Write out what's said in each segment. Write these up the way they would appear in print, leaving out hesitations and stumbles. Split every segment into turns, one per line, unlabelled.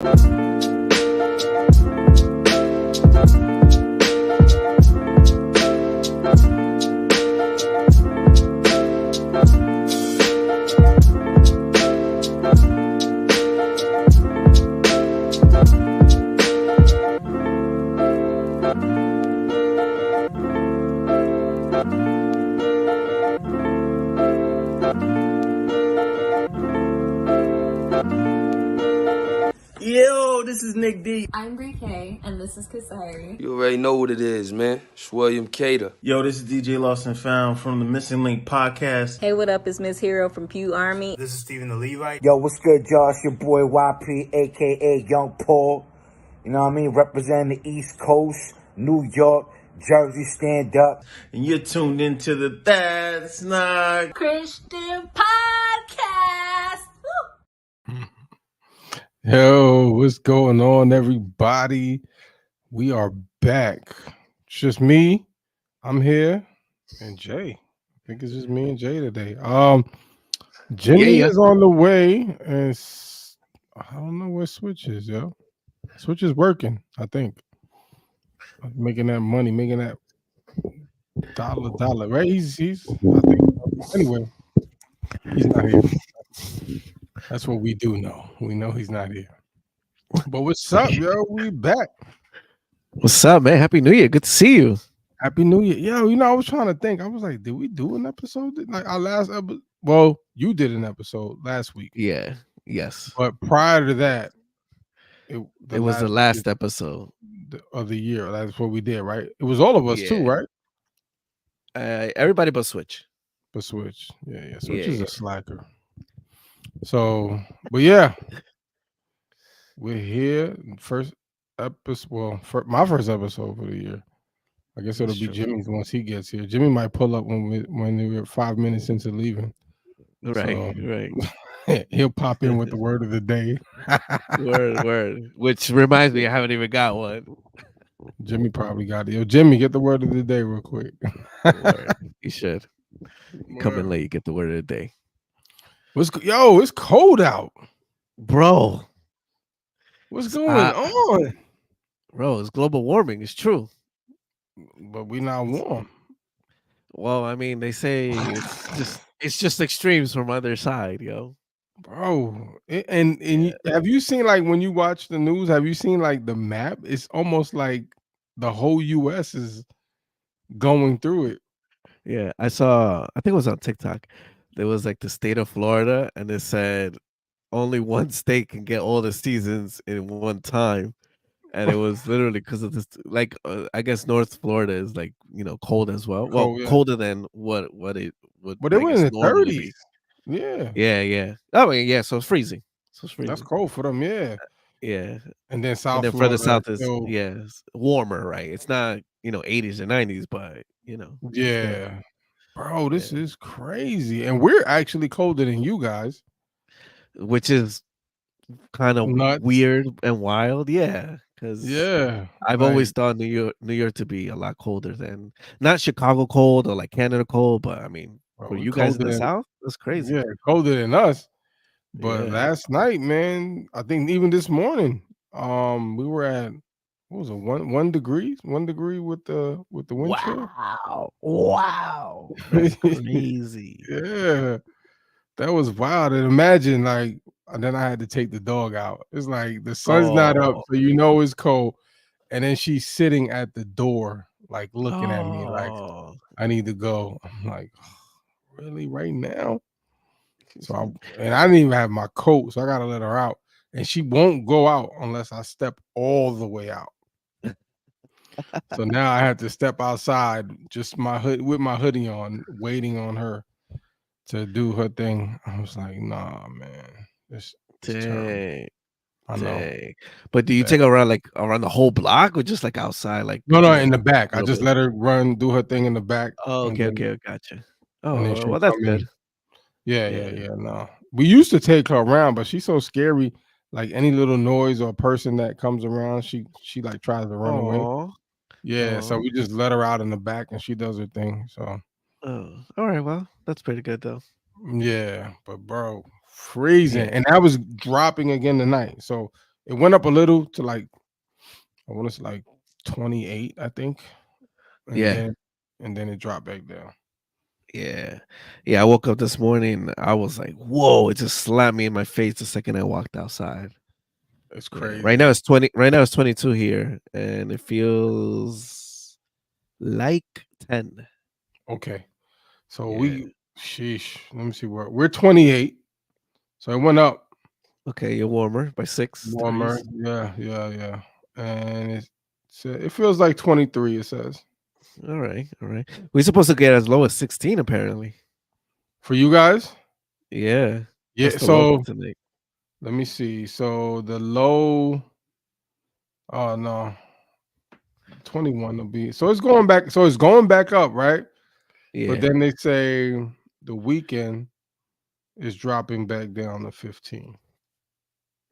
Yo, this is Nick D.
I'm Brie K, and this is Kasari.
You already know what it is, man. It's William Cater.
Yo, this is DJ Lost and Found from the Missing Link podcast.
Hey, what up? It's Miss Hero from Pew Army.
This is Stephen the Levite.
Yo, what's good, y'all? It's your boy YP, a.k.a. Young Paul. You know what I mean? Representing the East Coast, New York, Jersey, stand up.
And you're tuned into the That's Not
Christian Podcast. Woo!
Yo, what's going on, everybody? We are back. It's just me. I'm here, and Jay. I think it's just me and Jay today. Jimmy is on the way, and I don't know where Switch is, yo. Switch is working, I think. Making that money, making that dollar, right? He's I think anyway, he's not here. That's what we do know. We know he's not here. But what's up, yo? We back.
What's up, man? Happy New Year. Good to see you.
Happy New Year. Yo, you know, I was trying to think. I was like, did we do an episode? Like our last episode? Well, you did an episode last week.
Yeah. Yes.
But prior to that,
it was the last episode
of the year. That's what we did, right? It was all of us too, right?
Everybody but Switch.
But Switch. Yeah. Switch is a slacker. So, but yeah, we're here. First episode. Well, my first episode for the year. I guess it'll be Jimmy's once he gets here. Jimmy might pull up when we're 5 minutes into leaving.
Right,
so,
right.
He'll pop in with the word of the day.
word. Which reminds me, I haven't even got one.
Jimmy probably got it. Yo, Jimmy, get the word of the day real quick.
You should. Come in late, you get the word of the day.
It's cold out,
bro.
What's going on,
bro? It's global warming. It's true,
but we're not warm.
Well, I mean, they say it's just extremes from either side, yo,
bro. And have you seen, like, when you watch the news? Have you seen, like, the map? It's almost like the whole U.S. is going through it.
Yeah, I think it was on TikTok. There was like the state of Florida, and it said only one state can get all the seasons in one time, and it was literally because of this. Like, I guess North Florida is, like, you know, cold as well. Well, colder than what it would.
But they were in the 30s. Yeah.
I mean, yeah. So it's freezing.
That's cold for them. Yeah.
Yeah.
And then
further south is it's warmer, right? It's not, 80s or 90s, but
yeah. Bro, this is crazy. And we're actually colder than you guys.
Which is kind of weird and wild. Yeah. Because I've always thought New York to be a lot colder than, not Chicago cold or like Canada cold, but I mean, for you guys in the South, that's crazy.
Yeah, colder than us. But last night, man, I think even this morning, we were at, what was it, 1 degree? 1 degree with the wind chill.
Wow. That's crazy.
Yeah. That was wild. And imagine, like, and then I had to take the dog out. It's like the sun's not up, so it's cold. And then she's sitting at the door, like, looking at me like, I need to go. I'm like, really, right now? So I didn't even have my coat, so I gotta let her out. And she won't go out unless I step all the way out. So now I had to step outside, just with my hoodie on, waiting on her to do her thing. I was like, nah, man. It's terrible. I know.
But do you take her around the whole block, or just like outside? Like,
no, in the back. I just let her do her thing in the back.
Oh, okay, gotcha. Oh, well, that's good.
Yeah. No, we used to take her around, but she's so scary. Like, any little noise or person that comes around, she like tries to run away. Yeah, so we just let her out in the back, and she does her thing. So,
all right, well, that's pretty good though.
Yeah, but bro, freezing, and that was dropping again tonight. So It went up a little to like I want to say like 28, I think, and
Yeah.
then it dropped back down.
Yeah. Yeah. I woke up this morning. I was like, whoa, it just slapped me in my face the second I walked outside.
It's
Yeah.
crazy.
Right now it's 20. Right now it's 22 here, and it feels like 10.
Okay, so
Yeah.
sheesh. Let me see where we're 28. So it went up
Okay, you're warmer by 6
warmer.
degrees.
Yeah. And it feels like 23. It says
All right. All right. We're supposed to get as low as 16 apparently.
for you guys.
Yeah.
Yeah.
That's the low for
So
tonight.
let me see. So the low. Oh no, 21 will be. So it's going back. So it's going back up, right? But
Yeah.
then they say the weekend is dropping back down to 15.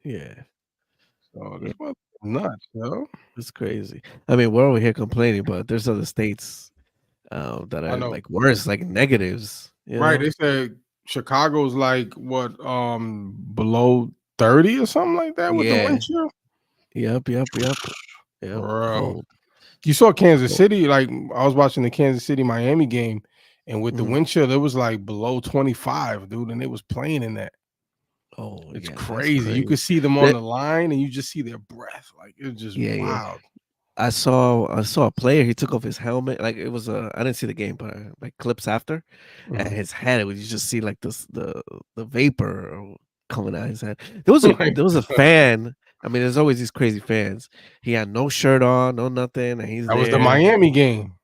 Yeah.
So
Yeah.
this was nuts, yo.
It's crazy. I mean, we're over here complaining, but there's other states that
I
are
know.
like worse, like negatives, you
Right.
know?
They said Chicago's like what, below 30 or something like that with the wind
Yeah.
chill.
Yep. Yep.
Bro.
Cold.
You saw Kansas
Cold.
City, like I was watching the Kansas City Miami game, and with the
Mhm.
wind chill, it was like below 25, dude, and it was playing in that.
Oh,
It's
yeah, that's
crazy. You
crazy.
could see them on
That
the line and you just see their breath. Like it's just
yeah.
wild.
I saw a player, he took off his helmet, like, it was I didn't see the game, but, like, clips after, and
Mhm.
his head, you just see, like, the vapor coming out his head.
My
There was a
God.
fan. I mean, there's always these crazy fans. He had no shirt on, no nothing, and he's
That was the
there.
Miami game.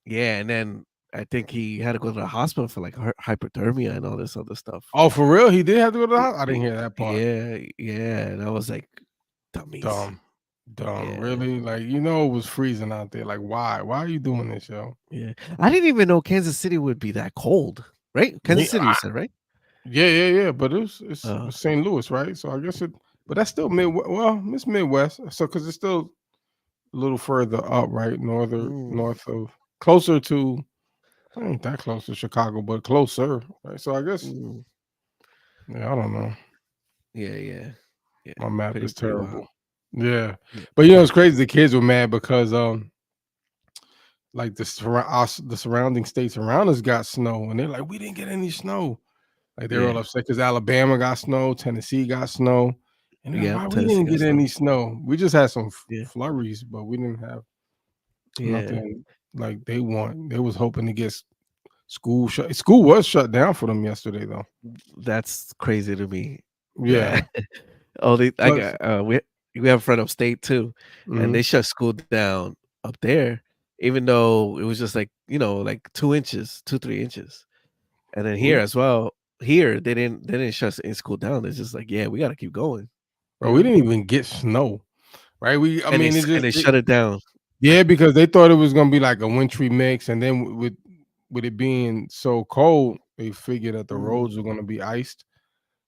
Yeah, and then I think he had to go to the hospital for, like, hyperthermia and all this other stuff.
Oh, for real? He did have to go to the
Y
hospital? I didn't
y
hear that part.
yeah, and I was like, "Dummies."
Dumb. Dumb.
Yeah.
Really? Like, it was freezing out there. Like, why? Why are you doing this, yo?
Yeah. I didn't even know Kansas City would be that cold, right?
Me,
Kansas City, you said, right?
yeah. But it's
Uh,
St. Louis, right? So I guess but that's still it's Midwest. So because it's still a little further up, right?
mm,
North of closer to ain't that close to Chicago, but closer. Right. So I guess
mm.
I don't know.
Yeah. Yeah.
My math is
Pretty wild.
terrible. Yeah.
Yeah.
But it's crazy. The kids were mad because like the surrounding states around us got snow, and they're like, we didn't get any snow. Like they're all
Yeah.
upset because Alabama got snow, Tennessee got snow, and they're like,
Yep.
why we
Tennessee
didn't
got
get
snow.
any snow? We just had some
Yeah.
flurries, but we didn't have
Yeah.
nothing like they want. They was hoping to get school shut. School was shut down for them yesterday, though.
That's crazy to me.
Yeah,
That only I
but
got we have a friend upstate too, and
mhm.
they shut school down up there, even though it was just like, like 2 inches, 2, 3 inches. And then here
we,
as well, here they didn't shut in school down. It's just like, yeah, we gotta keep going,
bro, we didn't even get snow, right? I
And
mean, it
and
just
they shut it down.
yeah, because they thought it was gonna be like a wintry mix, and then with it being so cold, they figured that the
Mm,
roads were gonna be iced.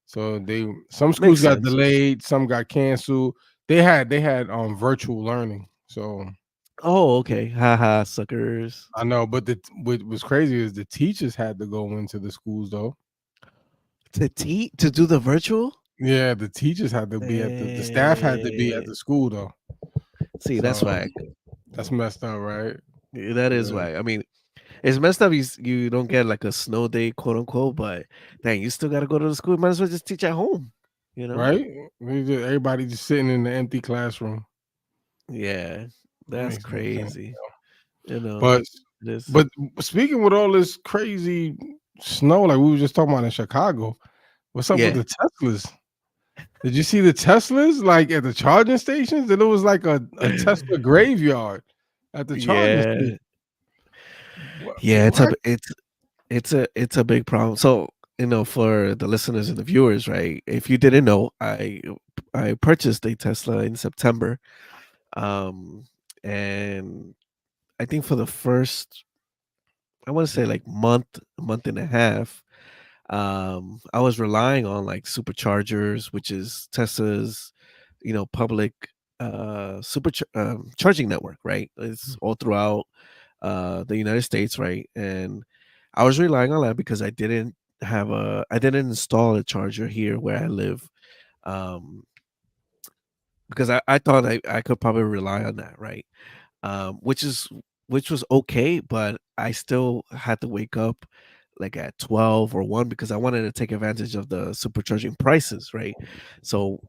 So some schools
makes
got
sense.
delayed, some got canceled. They had virtual learning. So
Oh, okay. Haha, suckers.
I know, but what was crazy is the teachers had to go into the schools though.
To do the virtual?
Yeah, the teachers had to be the staff had to be at
Eh,
the school though.
see, that's
So
whack.
that's messed up, right?
That is
Yeah.
whack. I mean, it's messed up. You don't get like a snow day, quote unquote, but dang, you still got to go to the school. Might as well just teach at home. You know?
Right? Everybody just sitting in the empty classroom.
Yeah,
That
that's
makes no sense.
crazy. You know,
But
it is.
but speaking with all this crazy snow, like we were just talking about in Chicago, what's up with
Yeah,
the Teslas? Did you see the Teslas like at the charging stations? And it was like a Tesla graveyard at the charging
yeah,
station. What?
yeah.
What?
It's a big problem. So, for the listeners and the viewers, right? If you didn't know, I purchased a Tesla in September, um, and I think for the first, I want to say like month and a half, I was relying on like Superchargers, which is Tesla's, public charging network, right? It's all throughout the United States, right? And I was relying on that because I didn't install a charger here where I live. Um, because I thought I could probably rely on that, right? Which is which was okay, but I still had to wake up like at 12 or 1 because I wanted to take advantage of the supercharging prices, right? So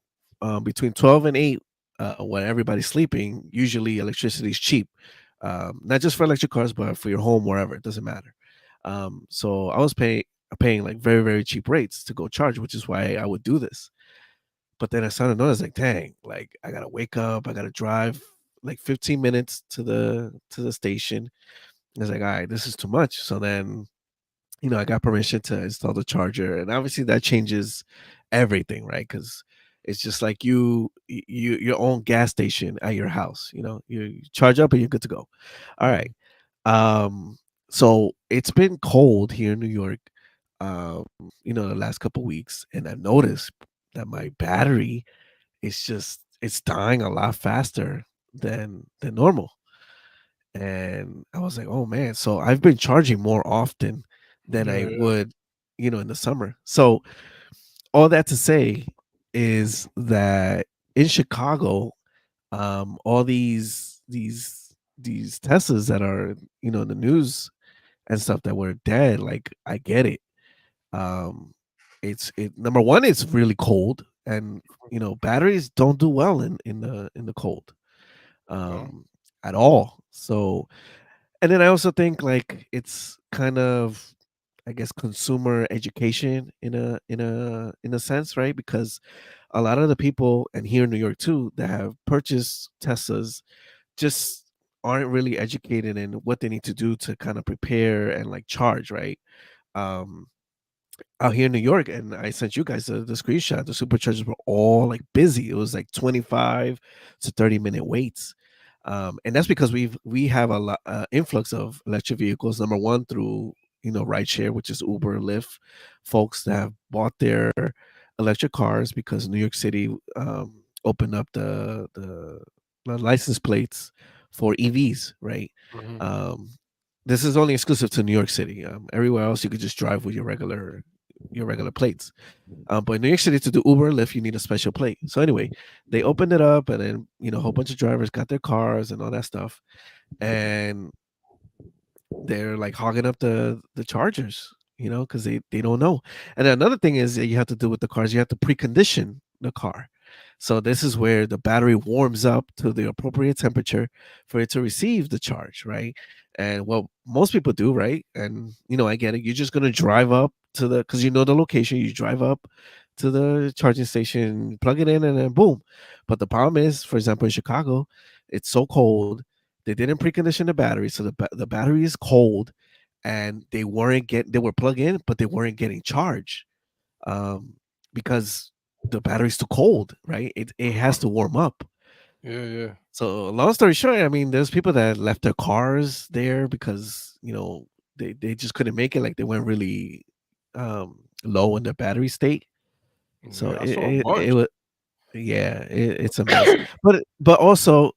between 12 and 8, when everybody's sleeping, usually electricity is cheap. Not just for electric cars, but for your home, wherever, it doesn't matter. So I was paying like very, very cheap rates to go charge, which is why I would do this. But then I started to notice like, dang, like I gotta wake up, I gotta drive like 15 minutes to the station. I was like, all right, this is too much. So then, I got permission to install the charger, and obviously that changes everything, right? Because it's just like your own gas station at your house. You charge up and you're good to go. All right. Um, so it's been cold here in New York, um, the last couple weeks, and I noticed that my battery is just it's dying a lot faster than normal. And I was like, oh man. So I've been charging more often than I
Yeah, yeah.
would, in the summer. So all that to say is that in Chicago, all these Teslas that are, in the news and stuff that were dead, like I get it. Um, it number one, it's really cold, and batteries don't do well in the cold,
No.
um, at all. So, and then I also think like it's kind of, I guess, consumer education in a sense, right? Because a lot of the people, and here in New York too, that have purchased Teslas just aren't really educated in what they need to do to kind of prepare and like charge, right? Um, out here in New York, and I sent you guys the screenshot. The superchargers were all like busy. It was like 25 to 30-minute waits. And that's because we have a lot influx of electric vehicles. Number one, through rideshare, which is Uber and Lyft, folks that have bought their electric cars because New York City opened up the license plates for EVs, right?
Mhm.
Um, this is only exclusive to New York City. Everywhere else, you could just drive with your regular plates. But in New York City, to do Uber and Lyft, you need a special plate. So anyway, they opened it up, and then a whole bunch of drivers got their cars and all that stuff, and they're like hogging up the chargers, because they don't know. And another thing is that you have to do with the cars, you have to precondition the car. So this is where the battery warms up to the appropriate temperature for it to receive the charge, right? And what most people do, right? And I get it. You're just gonna drive up to because you know the location. You drive up to the charging station, plug it in, and then boom. But the problem is, for example, in Chicago, it's so cold. They didn't precondition the battery, so the battery is cold, and they were plugged in, but they weren't getting charged, um, because the battery's too cold, right? It has to warm up.
Yeah, yeah.
So long story short, I mean, there's people that left their cars there because they just couldn't make it, like they went really low in the battery state. So
Yeah, I saw a
it
bunch.
was, yeah, it's a mess. But also,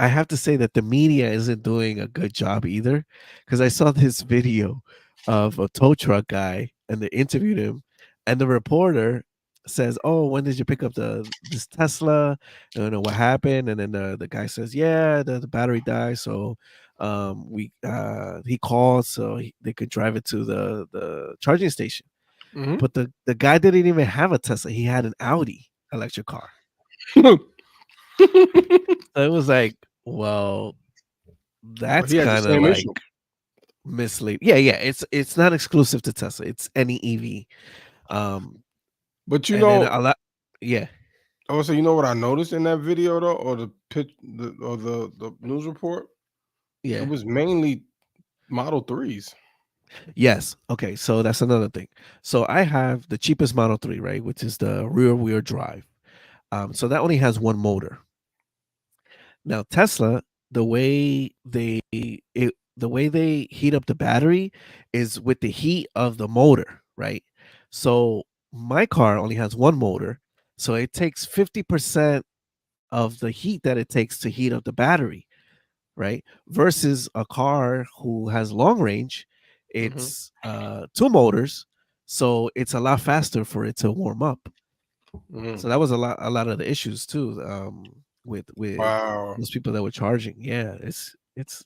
I have to say that the media isn't doing a good job either, because I saw this video of a tow truck guy, and they interviewed him, and the reporter says, "Oh, when did you pick up this Tesla? I don't know what happened." And then the guy says, "Yeah, the battery died, so we he called so they could drive it to the charging station."
Mhm.
But the guy didn't even have a Tesla; he had an Audi electric car. So it was like, well,
But
that's
he had the
kind of
same
like
issue.
misleading. Yeah, yeah. It's not exclusive to Tesla. It's any EV. Um,
But
and then a lot. Yeah,
I would say, you know what I noticed in that video though, or the news report? It
yeah.
was mainly Model 3s.
Yes. Okay. So that's another thing. So I have the cheapest Model 3, right, which is the rear wheel drive. So that only has one motor. Now Tesla, the way they heat up the battery is with the heat of the motor, right? So my car only has one motor, so it takes 50% of the heat that it takes to heat up the battery, right? Versus a car who has long range,
Mhm.
it's two motors, so it's a lot faster for it to warm up.
Mm.
So that was a lot of the issues too. With
Wow.
those people that were charging. Yeah, it's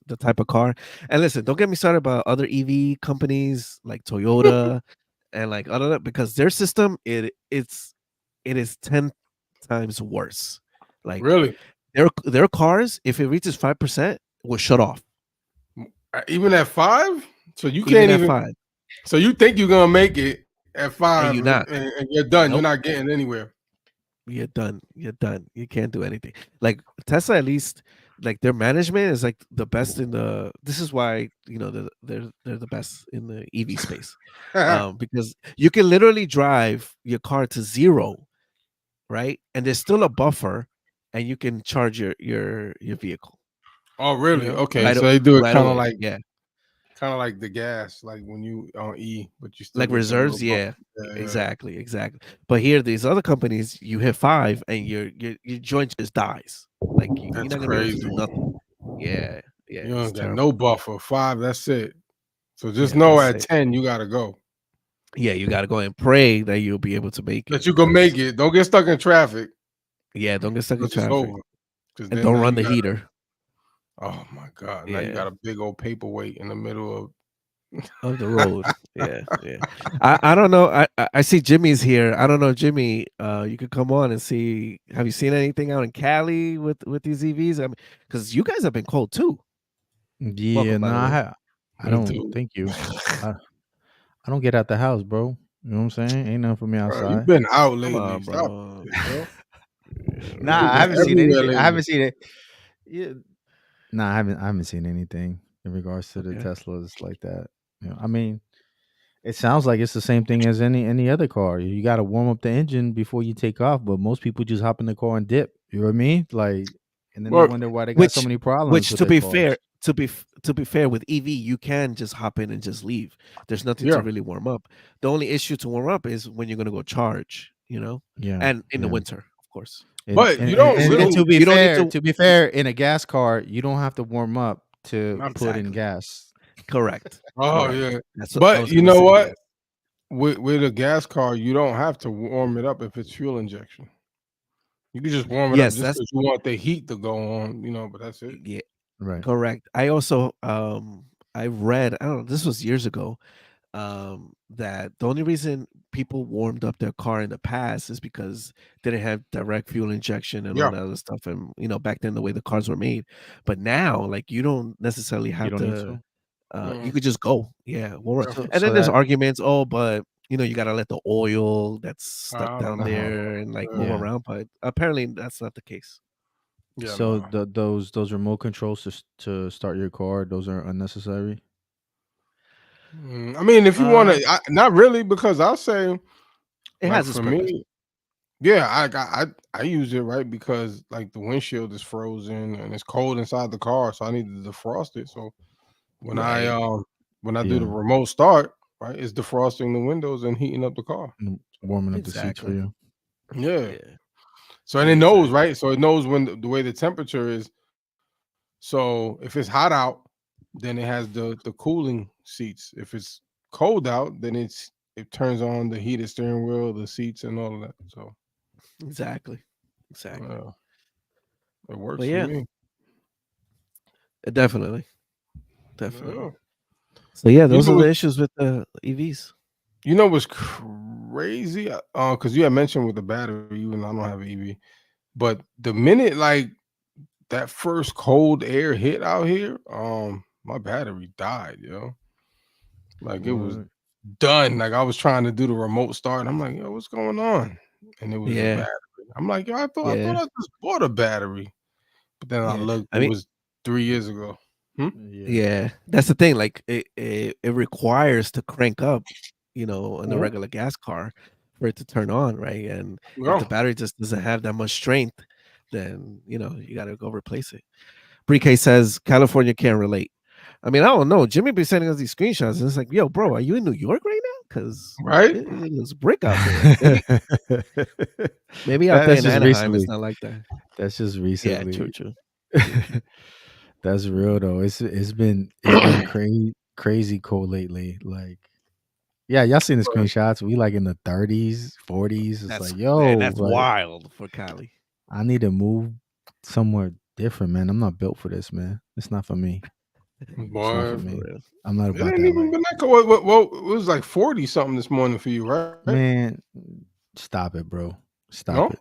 the type of car. And listen, don't get me started about other EV companies like Toyota and like other, because their system it is 10 times worse. Like
Really?
their cars, if it reaches 5%, will shut off.
Even at 5? So you
Even
can't
at
even.
5.
So you think you're gonna make it at 5,
you're not.
and you're done. You're
Nope.
not getting anywhere.
You're done. You're done. You can't do anything. Like Tesla, at least, like their management is like the best in the. This is why they're the best in the EV space, because you can literally drive your car to 0, right? And there's still a buffer, and you can charge your vehicle.
Oh, really? Okay,
Right,
so they do it
right
kind of
away.
like
Yeah,
the gas, like when you on E, but you still
like
get that little
reserves. Yeah,
bump. Yeah.
exactly. But here, these other companies, you hit 5, and your joint just dies. Like you're
That's
not gonna be able to do
crazy.
nothing. Yeah, yeah,
You
it's
don't got
terrible.
no buffer. 5, that's it. So just
Yeah,
know
that's
at
it.
10 you gotta go.
Yeah, you gotta go and pray that you'll be able to make it.
That you can make it. Don't get stuck in traffic.
Yeah, don't get stuck in
Because it's
traffic,
over. Because
and
then
don't
now
run
you
the
got.
heater.
Oh my God! Now you
Yeah,
got a big old paperweight in the middle
of the
of.
road. Yeah, yeah. I don't know. I see Jimmy's here. I don't know, Jimmy. You could come on and see. Have you seen anything out in Cali with these EVs? I mean, because you guys have been cold too.
Yeah,
Welcome, by
no,
the way.
I
Me
don't.
too.
Thank you. I I don't get out the house, bro. You know what I'm saying? Ain't nothing for me
Bro, you've
outside.
been out
Come
lately.
on,
Stop
bro.
it, bro.
Yeah,
Nah,
You've
I
been
haven't seen
everywhere
anything. I
lately.
haven't seen it. Yeah. Nah, I haven't seen anything in regards to the
okay.
Teslas like that. You know, I mean, it sounds like it's the same thing as any other car. You got to warm up the engine before you take off, but most people just hop in the car and dip. You know what I mean? Like, and then they
Well,
wonder why they got so
Which,
many problems
which
with
to
their
be fair,
cars.
to be fair, with EV, you can just hop in and just leave. There's nothing to
yeah.
really warm up. The only issue to warm up is when you're gonna go charge,
Yeah,
and in the
yeah.
winter, of course.
And
But
and,
you
and,
don't
and
You
and
don't
really.
to be
you don't need
fair,
to.
to be fair, in a gas car, you don't have to warm up to put in
Exactly.
gas.
Correct.
Oh
Correct.
yeah.
That's what I
But
was
you
gonna
know
say.
what?
Yes.
With a gas car, you don't have to warm it up if it's fuel injection. You can just warm it up
Yes,
just
that's
because you want the heat to go on, but that's it.
yeah,
Right.
correct. I also I read, I don't know, this was years ago, that the only reason people warmed up their car in the past is because they didn't have direct fuel injection and all
Yeah.
that other stuff. And back then the way the cars were made. But now, like, you don't necessarily
You
have
don't need
to.
to.
You
Mm,
could just go, yeah, warm up.
yeah.
And
So
then there's
that
arguments. Oh, but you gotta let the oil that's stuck
I don't
down
know.
there and like move
Yeah.
yeah.
around. But apparently that's not the case.
Yeah,
So
no.
those remote controls to start your car, those are unnecessary.
I mean, if you want
Uh,
to, not really, because I'll say,
it
like
has its
for
purpose.
me, yeah, I use it right because like the windshield is frozen and it's cold inside the car, so I need to defrost it. So when I
Right.
when I do the
Yeah,
remote start, right, it's defrosting the windows and heating up the car.
warming up the seats for
Exactly.
you.
Yeah.
Yeah.
So and it knows,
Exactly.
right? So it knows when the way the temperature is. So if it's hot out, then it has the cooling seats. If it's cold out, then it turns on the heated steering wheel, the seats, and all of that. So
Exactly. Exactly.
uh, it works
But
for
yeah,
me.
definitely.
Yeah.
Definitely. So yeah,
You
those
know
are the
what?
issues with the EVs.
You know what's crazy? Because you had mentioned with the battery, even I don't have an EV, but the minute like that first cold air hit out here, my battery died, Like it was
What?
done. Like I was trying to do the remote start, and I'm like, yo, what's going on? And it was the
Yeah.
battery. I'm like, yo, I thought
Yeah.
I just bought a battery, but then I
Yeah.
looked,
I
it
mean,
was 3 years ago.
Yeah.
yeah, that's the thing. Like it requires to crank up, in a
Mhm.
regular gas car for it to turn on, right? And if the
Yeah.
battery just doesn't have that much strength, then you gotta go replace it. Brique says California can't relate. I mean, I don't know. Jimmy be sending us these screenshots, and it's like, yo, bro, are you in New York right now? Because
Right.
it looks brick out there. Maybe out there
That's
in
just
Anaheim, it's
recently.
not like that.
That's just
Yeah, true,
recently.
true, true, true.
That's real though. It's been crazy cold lately. Like Yeah, y'all seen the screenshots. We like in the 30s, 40s. It's
That's
like, yo,
that's
like
wild for Cali.
I need to move somewhere different, man. I'm not built for this, man. It's not for me. It's not for
Boy,
me.
For real.
I'm not
it
about
ain't
that
even
life.
been that cold. Well, it was like 40 something this morning for you, right?
Man, stop it, bro. Stop
No,
it.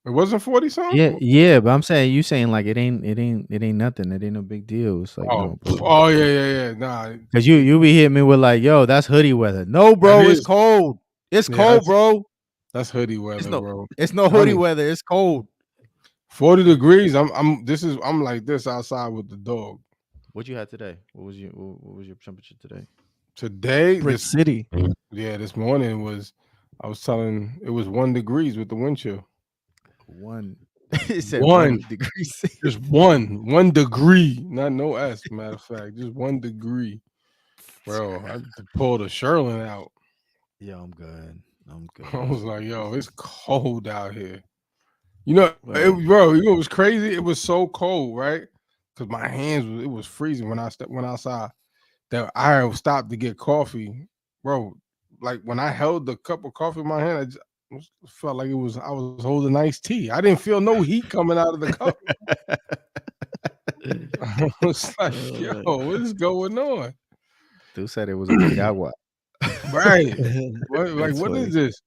it wasn't 40
Yeah,
something.
yeah, but I'm saying you saying like it ain't nothing. It ain't no big deal. It's like no, bro.
Oh yeah. Nah,
Cause you be hitting me with like, yo, that's hoodie weather. No,
that
bro, it's
is.
cold. It's
Yeah,
cold, bro.
that's hoodie weather, bro.
It's no hoodie
Honey,
weather. It's cold.
40 degrees. I'm like this outside with the dog.
What you had today? What was your temperature today?
Today,
Brick City.
this morning I was telling it was 1 degrees with the wind chill.
One. It said
One,
1 degree.
just one degree, not no S. Matter of fact, just 1 degree, bro. I had to pull the Sherlin out.
Yo, I'm good. I'm good.
I was like, yo, it's cold out here. You know,
Wow.
bro, you know it was crazy. It was so cold, right? Because my hands it was freezing when I went outside. That I stopped to get coffee, bro. Like when I held the cup of coffee in my hand, I just felt like I was holding iced tea. I didn't feel no heat coming out of the cup. I was like, yo, what is going on?
Dude said it was a piragua.
Right. What is this?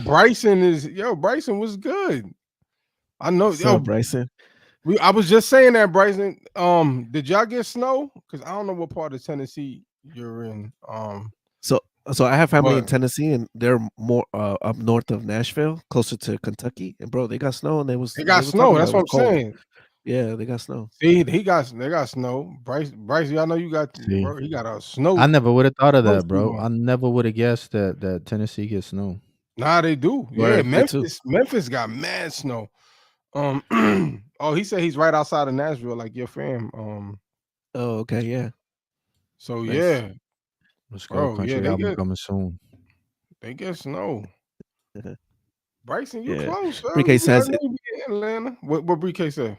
Bryson was good. I know.
So Bryson.
I was just saying that, Bryson. Did y'all get snow? Because I don't know what part of Tennessee you're in.
So I have family in
But-
Tennessee, and they're more up north of Nashville, closer to Kentucky. And bro, they got snow, and
They
were
got
talking
snow.
about
That's
it
what
was
I'm
cold.
saying.
Yeah, they got snow.
See, they got snow. Bryce, y'all know you got.
See.
Bro, he got a snow.
I never would have thought of that,
snowsuit
bro.
on.
I never would have guessed that Tennessee gets snow.
Nah, they do. Yeah,
Word, me too.
Memphis got mad snow. Oh, he said he's right outside of Nashville, like your fam.
Oh, okay, yeah.
So
Nice.
yeah,
Let's go.
bro.
Country
Yeah,
album coming soon.
they get snow. Bryson, you
Yeah.
close.
Bree
I
says
know you be in Atlanta. What Bree say?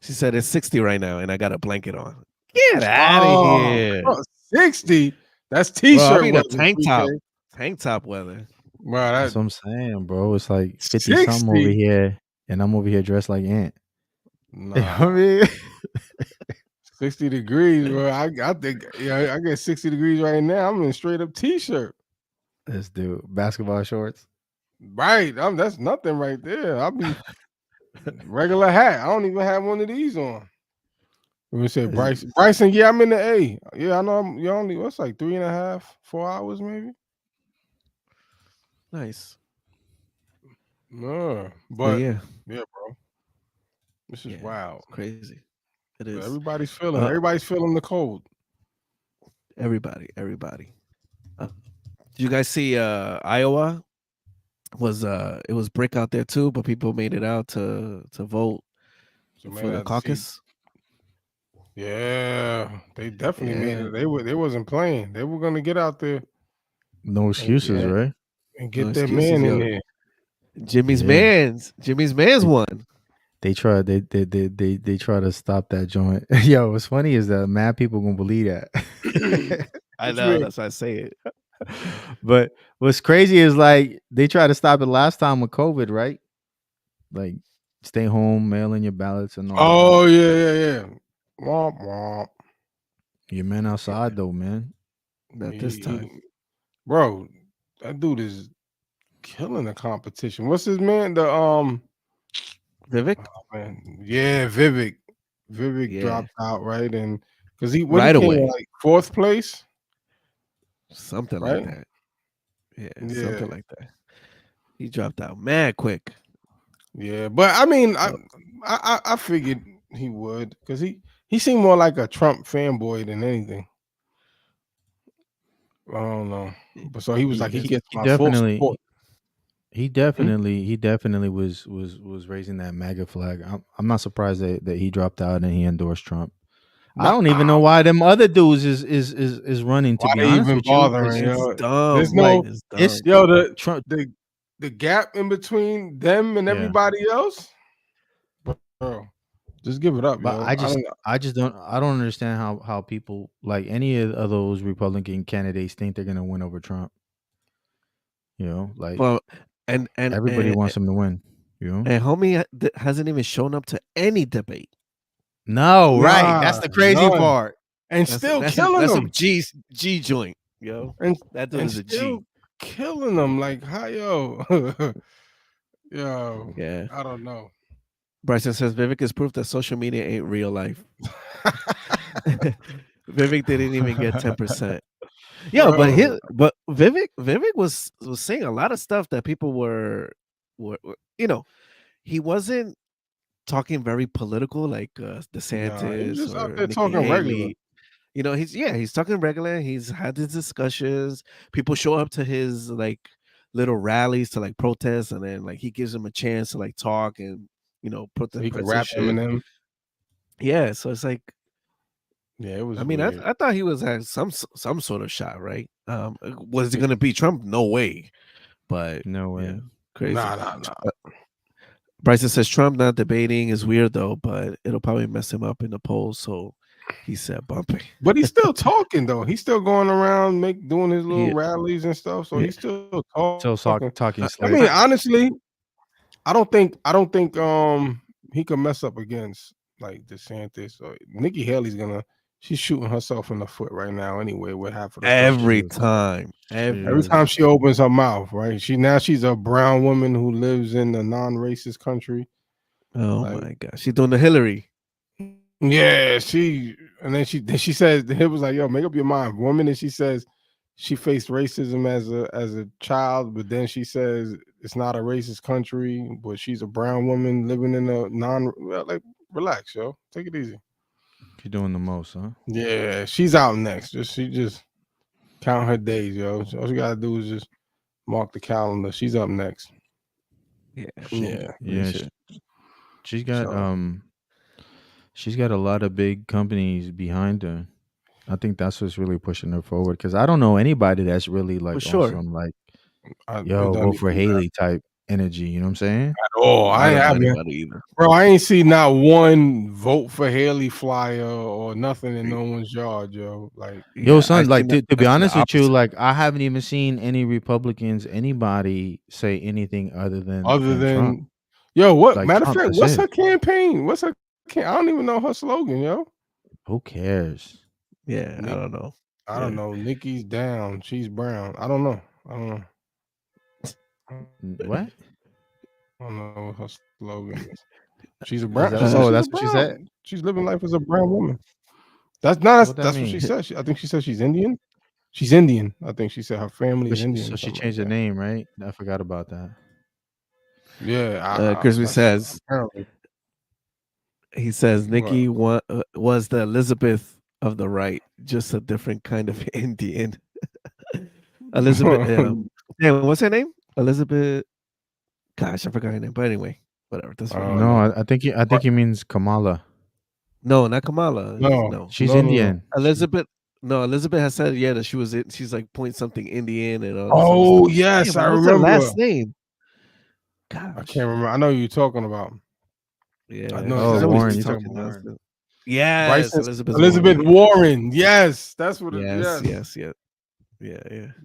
she said it's 60 right now, and I got a blanket on. Get out of here,
60. That's
bro. I
t-shirt
mean a
weather,
tank top,
3K.
tank top weather.
Bro,
That's
that
what I'm saying, bro. It's like 50 something
60.
over here, and I'm over here dressed like Ant. You know what I
Nah,
mean?
60 degrees, bro. I think I get 60 degrees right now. I'm in straight up t-shirt.
Let's do basketball shorts.
Right. That's nothing right there. I'll be regular hat. I don't even have one of these on. Let me say Bryson, yeah, I'm in the A. Yeah, I know you're only what's like 3.5, 4 hours, maybe.
Nice.
But
yeah,
bro. This is wild.
It's crazy. It is.
Everybody's feeling the cold.
Everybody. Did you guys see Iowa? It was brick out there too, but people made it out to vote for the caucus.
Yeah, they definitely made it. They wasn't playing. They were gonna get out there.
No excuses, right?
And get
No
that
excuses,
man in
yo.
there.
Jimmy's man's won.
They try to stop that joint. Yo, what's funny is that mad people gonna believe that.
I know, that's why I say it.
But what's crazy is like they tried to stop it last time with COVID, right? Like stay home, mail in your ballots and all.
Oh yeah. Womp womp.
Your man outside though, man.
Not this time.
Bro, that dude is killing the competition. What's his man? The
Vivek?
Oh, man. Yeah, Vivek. Vivek dropped out, right? And because he
right
came
away,
in, like 4th place.
Something
right?
like that. Yeah, something like that. He dropped out mad quick.
Yeah, but I mean, I figured he would because he seemed more like a Trump fanboy than anything. I don't know, but so he was like he gets my full support.
He definitely was raising that MAGA flag. I'm not surprised that he dropped out and he endorsed Trump. I don't even know why them other dudes is running. To be honest with
bothering,
you,
dumb.
There's no,
it's
dumb. The gap in between them and everybody else, bro. Just give it up,
But
yo.
I don't understand how people like any of those Republican candidates think they're gonna win over Trump. You know, like
Well, and
everybody wants him to win. You know,
and homie hasn't even shown up to any debate.
no, right? That's
Nah,
the crazy
none.
part.
And
That's
still
that's
killing
that's
them.
some G joint, yo.
And
That dude
and
is a
still
G.
killing them. Like, how, yo? Yo,
Yeah.
I don't know.
Bryson says Vivek is proof that social media ain't real life. Vivek didn't even get 10%. Yeah,
Bro.
but Vivek was saying a lot of stuff that people were you know, he wasn't talking very political like
Nah, he was
DeSantis
just out
or
there
Nikki
talking regular.
Haley. You know, he's talking regular. He's had his discussions. People show up to his like little rallies to like protest, and then like he gives them a chance to like talk and put
So
the
he could rap
shit.
Eminem.
Yeah, so it's like,
Yeah, it was
I mean, I
weird.
thought he was had some sort of shot, right? Was it gonna be Trump? No way. But
No way.
yeah, crazy.
Nah.
Bryson says Trump not debating is weird though, but it'll probably mess him up in the polls. So he said bumping.
But he's still talking though. He's still going around doing his little
Yeah.
rallies and stuff. So he's still
Still
talking.
talking
I
slick.
mean, honestly, I don't think he could mess up against like DeSantis or Nikki Haley's she's shooting herself in the foot right now anyway with half of the stuff
Every time.
every time she opens her mouth, right? She's a brown woman who lives in a non-racist country.
Oh my God. She's doing the Hillary.
Yeah, then she says it was like, yo, make up your mind, woman. And she says she faced racism as a child, but then she says it's not a racist country, but she's a brown woman living in a like relax, yo. Take it easy.
You're doing the most, huh?
Yeah, she's out next. She just count her days, yo. So all she gotta do is just mark the calendar. She's up next.
Yeah.
She's got she's got a lot of big companies behind her. I think that's what's really pushing her forward, because I don't know anybody that's really like on some like vote for Haley type energy. You know what I'm saying?
Oh,
I don't know anybody either.
Bro, I ain't seen not one vote for Haley flyer or nothing in no one's yard, yo. Like,
yo, son, like to be honest with you, like I haven't even seen any Republicans, anybody say anything other than Trump.
Yo, what
like,
matter of
Trump,
fact, what's her campaign? I don't even know her slogan, yo.
Who cares?
Yeah, I don't know.
I don't know. Nikki's down, she's brown. I don't know.
What?
I don't know what her slogan is. She's a brown.
That's what she said.
She's living life as a brown woman. That's what she said. I think she said she's Indian. She's Indian. I think she said her family is Indian.
So she changed her name, right? I forgot about that.
Yeah.
Crispy says he says Nikki was the Elizabeth of the right, just a different kind of Indian. Elizabeth, what's her name? Elizabeth. Gosh, I forgot her name. But anyway, whatever. That's
no, I think he means Kamala.
No, not Kamala. No.
She's Indian.
Elizabeth. No, Elizabeth has said that she was. She's like point something Indian and all.
Oh yes, I remember.
What's her last name?
Gosh. I can't remember. I know who you're talking about.
Yeah.
I know
Warren. You're talking about Warren.
Yes,
Elizabeth Warren. Yes, that's what it is.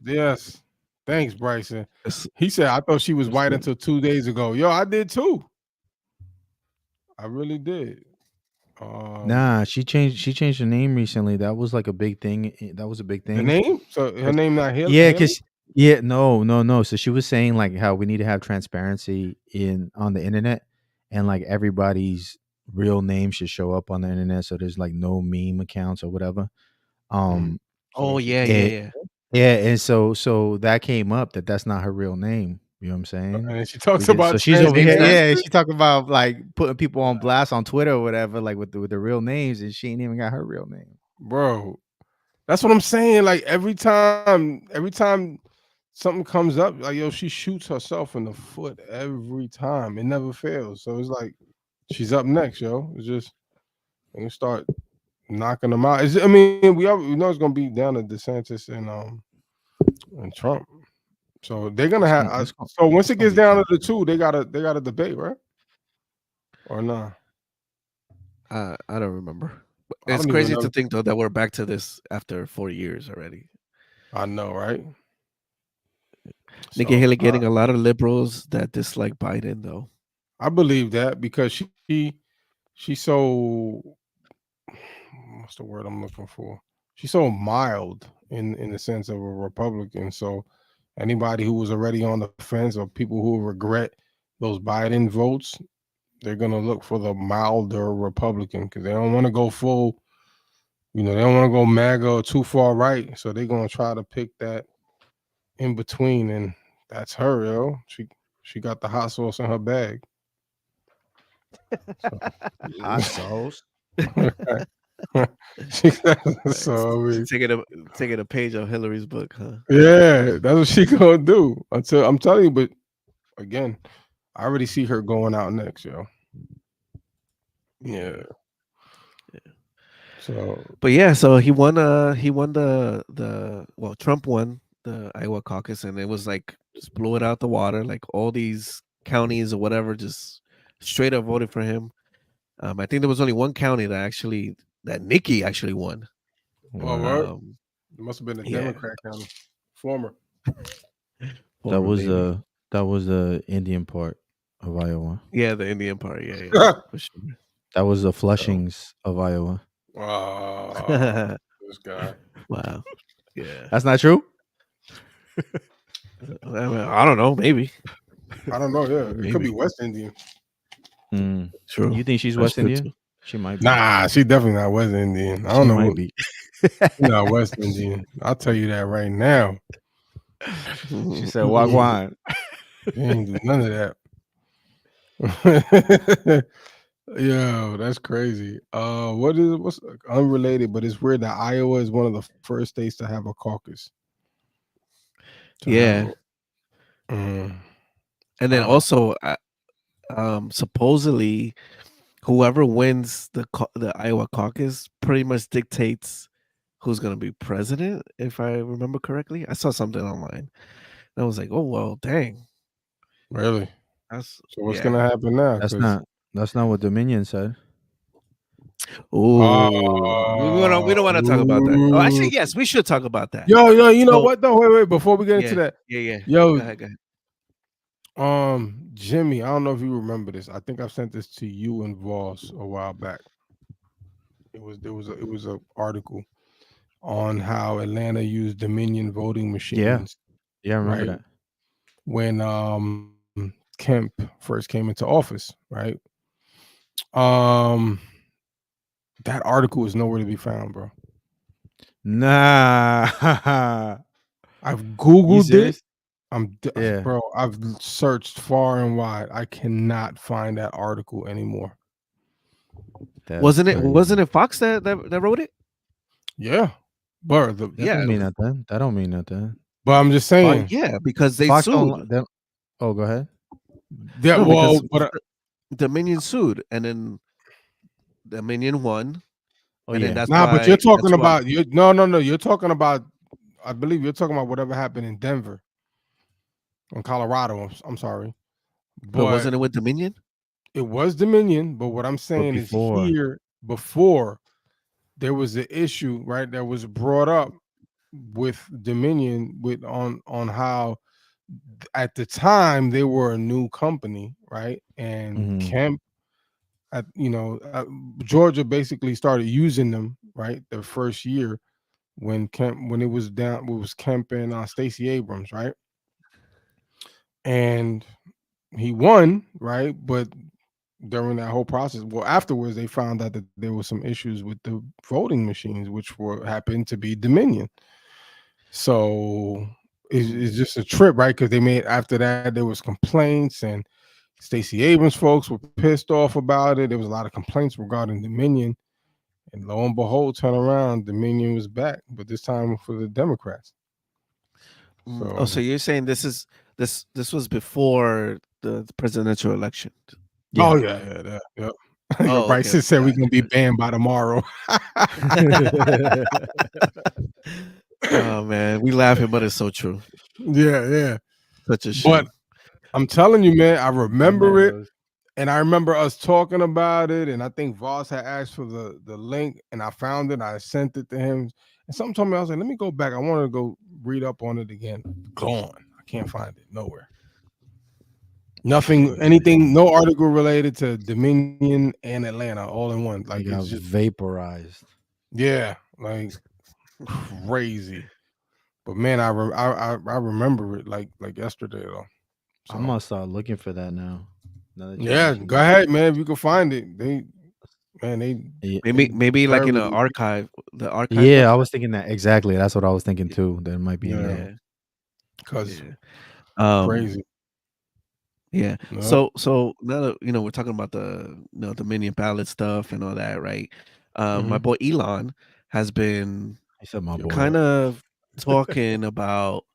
Yes. Thanks, Bryson. He said, I thought she was white until 2 days ago. Yo, I did too. I really did.
Nah, she changed her name recently. That was like a big thing. That was a big thing.
The name? So her name not Haley?
Yeah, because no. So she was saying like how we need to have transparency on the internet, and like everybody's real name should show up on the internet. So there's like no meme accounts or whatever. Yeah, and so that came up that's not her real name. You know what I'm saying?
And she talks about
so she's over here. Yeah, she talking about like putting people on blast on Twitter or whatever, like with the real names, and she ain't even got her real name.
Bro, that's what I'm saying. Like every time something comes up, like yo, she shoots herself in the foot every time. It never fails. So it's like she's up next, yo. It's just they can start knocking them out. We know it's gonna be down to DeSantis and Trump. So they're gonna have. So once it gets down to the two, they gotta debate, right? Or not?
I don't remember.
I
It's
don't even
crazy
know.
to think though that we're back to this after 4 years already.
I know, right?
Nikki
So
Haley getting a lot of liberals that dislike Biden though.
I believe that because she's so, what's the word I'm looking for? She's so mild in the sense of a Republican. So anybody who was already on the fence or people who regret those Biden votes, they're gonna look for the milder Republican because they don't want to go full. They don't want to go MAGA or too far right. So they're gonna try to pick that in between, and that's her, yo. She got the hot sauce in her bag.
Hot sauce.
So I mean,
taking a page of Hillary's book, huh?
yeah, that's what she gonna do. Until I'm telling you, but again, I already see her going out next, yo. Yeah.
But yeah, so he won the well, Trump won the Iowa caucus, and it was like just blew it out the water. Like all these counties or whatever just straight up voted for him. I think there was only one county that Nikki actually won.
Oh, what? It must have been a Democrat county. Former.
That was the Indian part of Iowa.
Yeah, the Indian part. Yeah, for sure.
That was the Flushings of Iowa.
Oh, this guy.
Wow. Yeah.
That's not true?
I don't know. Maybe.
I don't know. Yeah, it could be West Indian.
True.
You think she's West Indian? She might be.
Nah, she definitely not West Indian. I don't know.
Might be.
She's not West Indian. I'll tell you that right now.
She said Wagwan.
She ain't do none of that. Yo, that's crazy. What's unrelated, but it's weird that Iowa is one of the first states to have a caucus.
Yeah. And then also, supposedly, whoever wins the Iowa caucus pretty much dictates who's going to be president, if I remember correctly. I saw something online. And I was like, oh, well, dang.
Really?
So
what's going to happen now?
That's not what Dominion said.
Oh, we don't want to talk about that. Oh, actually, yes, we should talk about that.
Yo, you know what? though? Wait, before we get into that.
Yeah.
Yo,
go ahead.
Jimmy, I don't know if you remember this. I think I've sent this to you and Voss a while back. It was an article on how Atlanta used Dominion voting machines.
Yeah, I remember that.
When Kemp first came into office, right? That article is nowhere to be found, bro.
Nah.
I've Googled it. Bro, I've searched far and wide. I cannot find that article anymore.
Wasn't it Fox that wrote it?
Yeah. But
that don't mean nothing. That don't mean nothing.
But I'm just saying.
Yeah, because they
Fox
sued.
Oh, go ahead.
Yeah, well, but
Dominion sued, and then Dominion won.
Oh,
and
yeah.
Then that's
but you're talking about no. You're talking about. I believe you're talking about whatever happened in Denver, in Colorado. I'm sorry,
but wasn't it with Dominion?
It was Dominion, but what I'm saying is here before there was the issue, right? That was brought up with Dominion on how at the time they were a new company, right? And Kemp, Georgia basically started using them, right? The first year when it was Kemp and Stacey Abrams, right? And he won, right? But during that whole process, afterwards they found out that there were some issues with the voting machines, which happened to be Dominion. So it's just a trip, right? Because after that there was complaints, and Stacey Abrams folks were pissed off about it. There was a lot of complaints regarding Dominion, and lo and behold, turn around, Dominion was back, but this time for the Democrats.
So you're saying this was before the presidential election?
Yeah. Oh yeah.
Oh,
right. Sis said we're gonna be banned by tomorrow.
Oh man, we laughing, but it's so true.
Yeah.
Such a shame.
But I'm telling you, man, I remember it. And I remember us talking about it, and I think Voss had asked for the link, and I found it. I sent it to him, and something told me I was like, "Let me go back. I want to go read up on it again." Gone. I can't find it nowhere. Nothing, anything, no article related to Dominion and Atlanta all in one.
They
Like
got
it's just
vaporized.
yeah, like crazy. But man, I remember it like yesterday though.
I
So
must start looking for that now. Now that you
yeah,
mentioned
go
it.
ahead, man. If you can find it, they
Yeah,
Maybe like in
buried
an
it.
archive, the archive
yeah, I
website.
was thinking that exactly. That's what I was thinking too. That might be in
Yeah,
there.
Yeah,
because
yeah. Um,
crazy.
yeah.
Yep.
So now that we're talking about the Dominion ballot stuff and all that, right? My
Mhm.
boy Elon has been
He said, "My boy."
kind of talking about.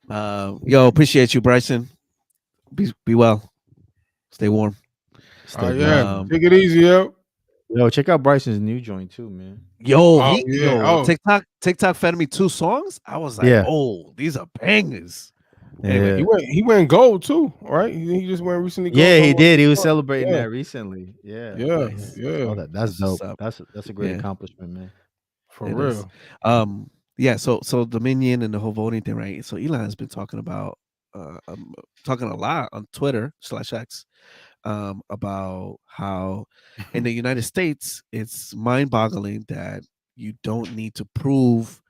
Yo, appreciate you, Bryson. Be well. Stay warm.
Stay
Yeah,
blessed,
Um,
man.
take it easy, yo.
Yo, check out Bryson's new joint too, man.
Oh yeah. Oh
TikTok fed me 2 songs. I was like,
Yeah,
oh, these are bangers. Anyway,
yeah,
he went gold too, right? He just went recently gold.
yeah. He
On
did. He was
TikTok.
celebrating
Yeah,
that recently. Yeah,
yeah,
yeah.
nice.
I saw
yeah.
that. That's
That's what's
dope.
up.
That's a great
Yeah,
accomplishment, man.
For
it is.
real.
Yeah, so Dominion and the whole voting thing, right? So Elon has been talking about talking a lot on Twitter/X about how in the United States it's mind-boggling that you don't need to prove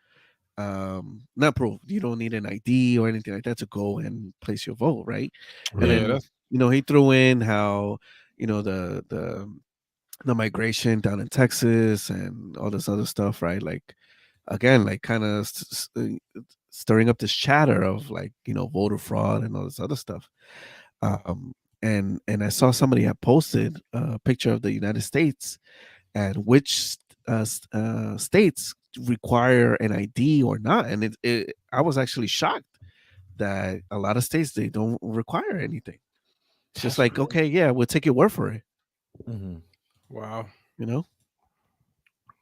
not prove you don't need an ID or anything like that to go and place your vote, right? And
Yeah,
Right.
then
that's
he threw in how the migration down in Texas and all this other stuff, right? Like again, like kind of stirring up this chatter of like voter fraud and all this other stuff. Um, and I saw somebody had posted a picture of the United States and which states require an ID or not, and I was actually shocked that a lot of states they don't require anything. It's just
that's
like,
crazy.
okay, yeah, we'll take your word for it,
Mhm.
Wow.
you know.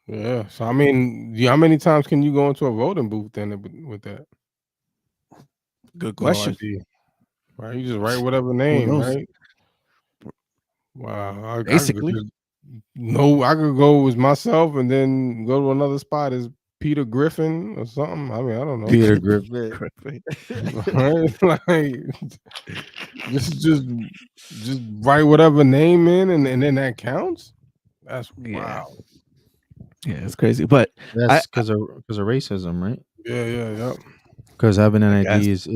Yeah. So I mean, how many times can you go into a voting booth then with that?
Good
No
question.
ID. Right? You just write whatever
Who
name,
knows?
right? Wow. I could
Basically.
just no, I could go as myself and then go to another spot as Peter Griffin or something. I mean, I don't know.
Peter Griffin.
Right? Like just write whatever name in and then that counts? That's
Yeah,
wow.
yeah, it's crazy, but I,
That's because of racism, right?
Yeah, yeah, yeah.
Because having an
I guess
ID is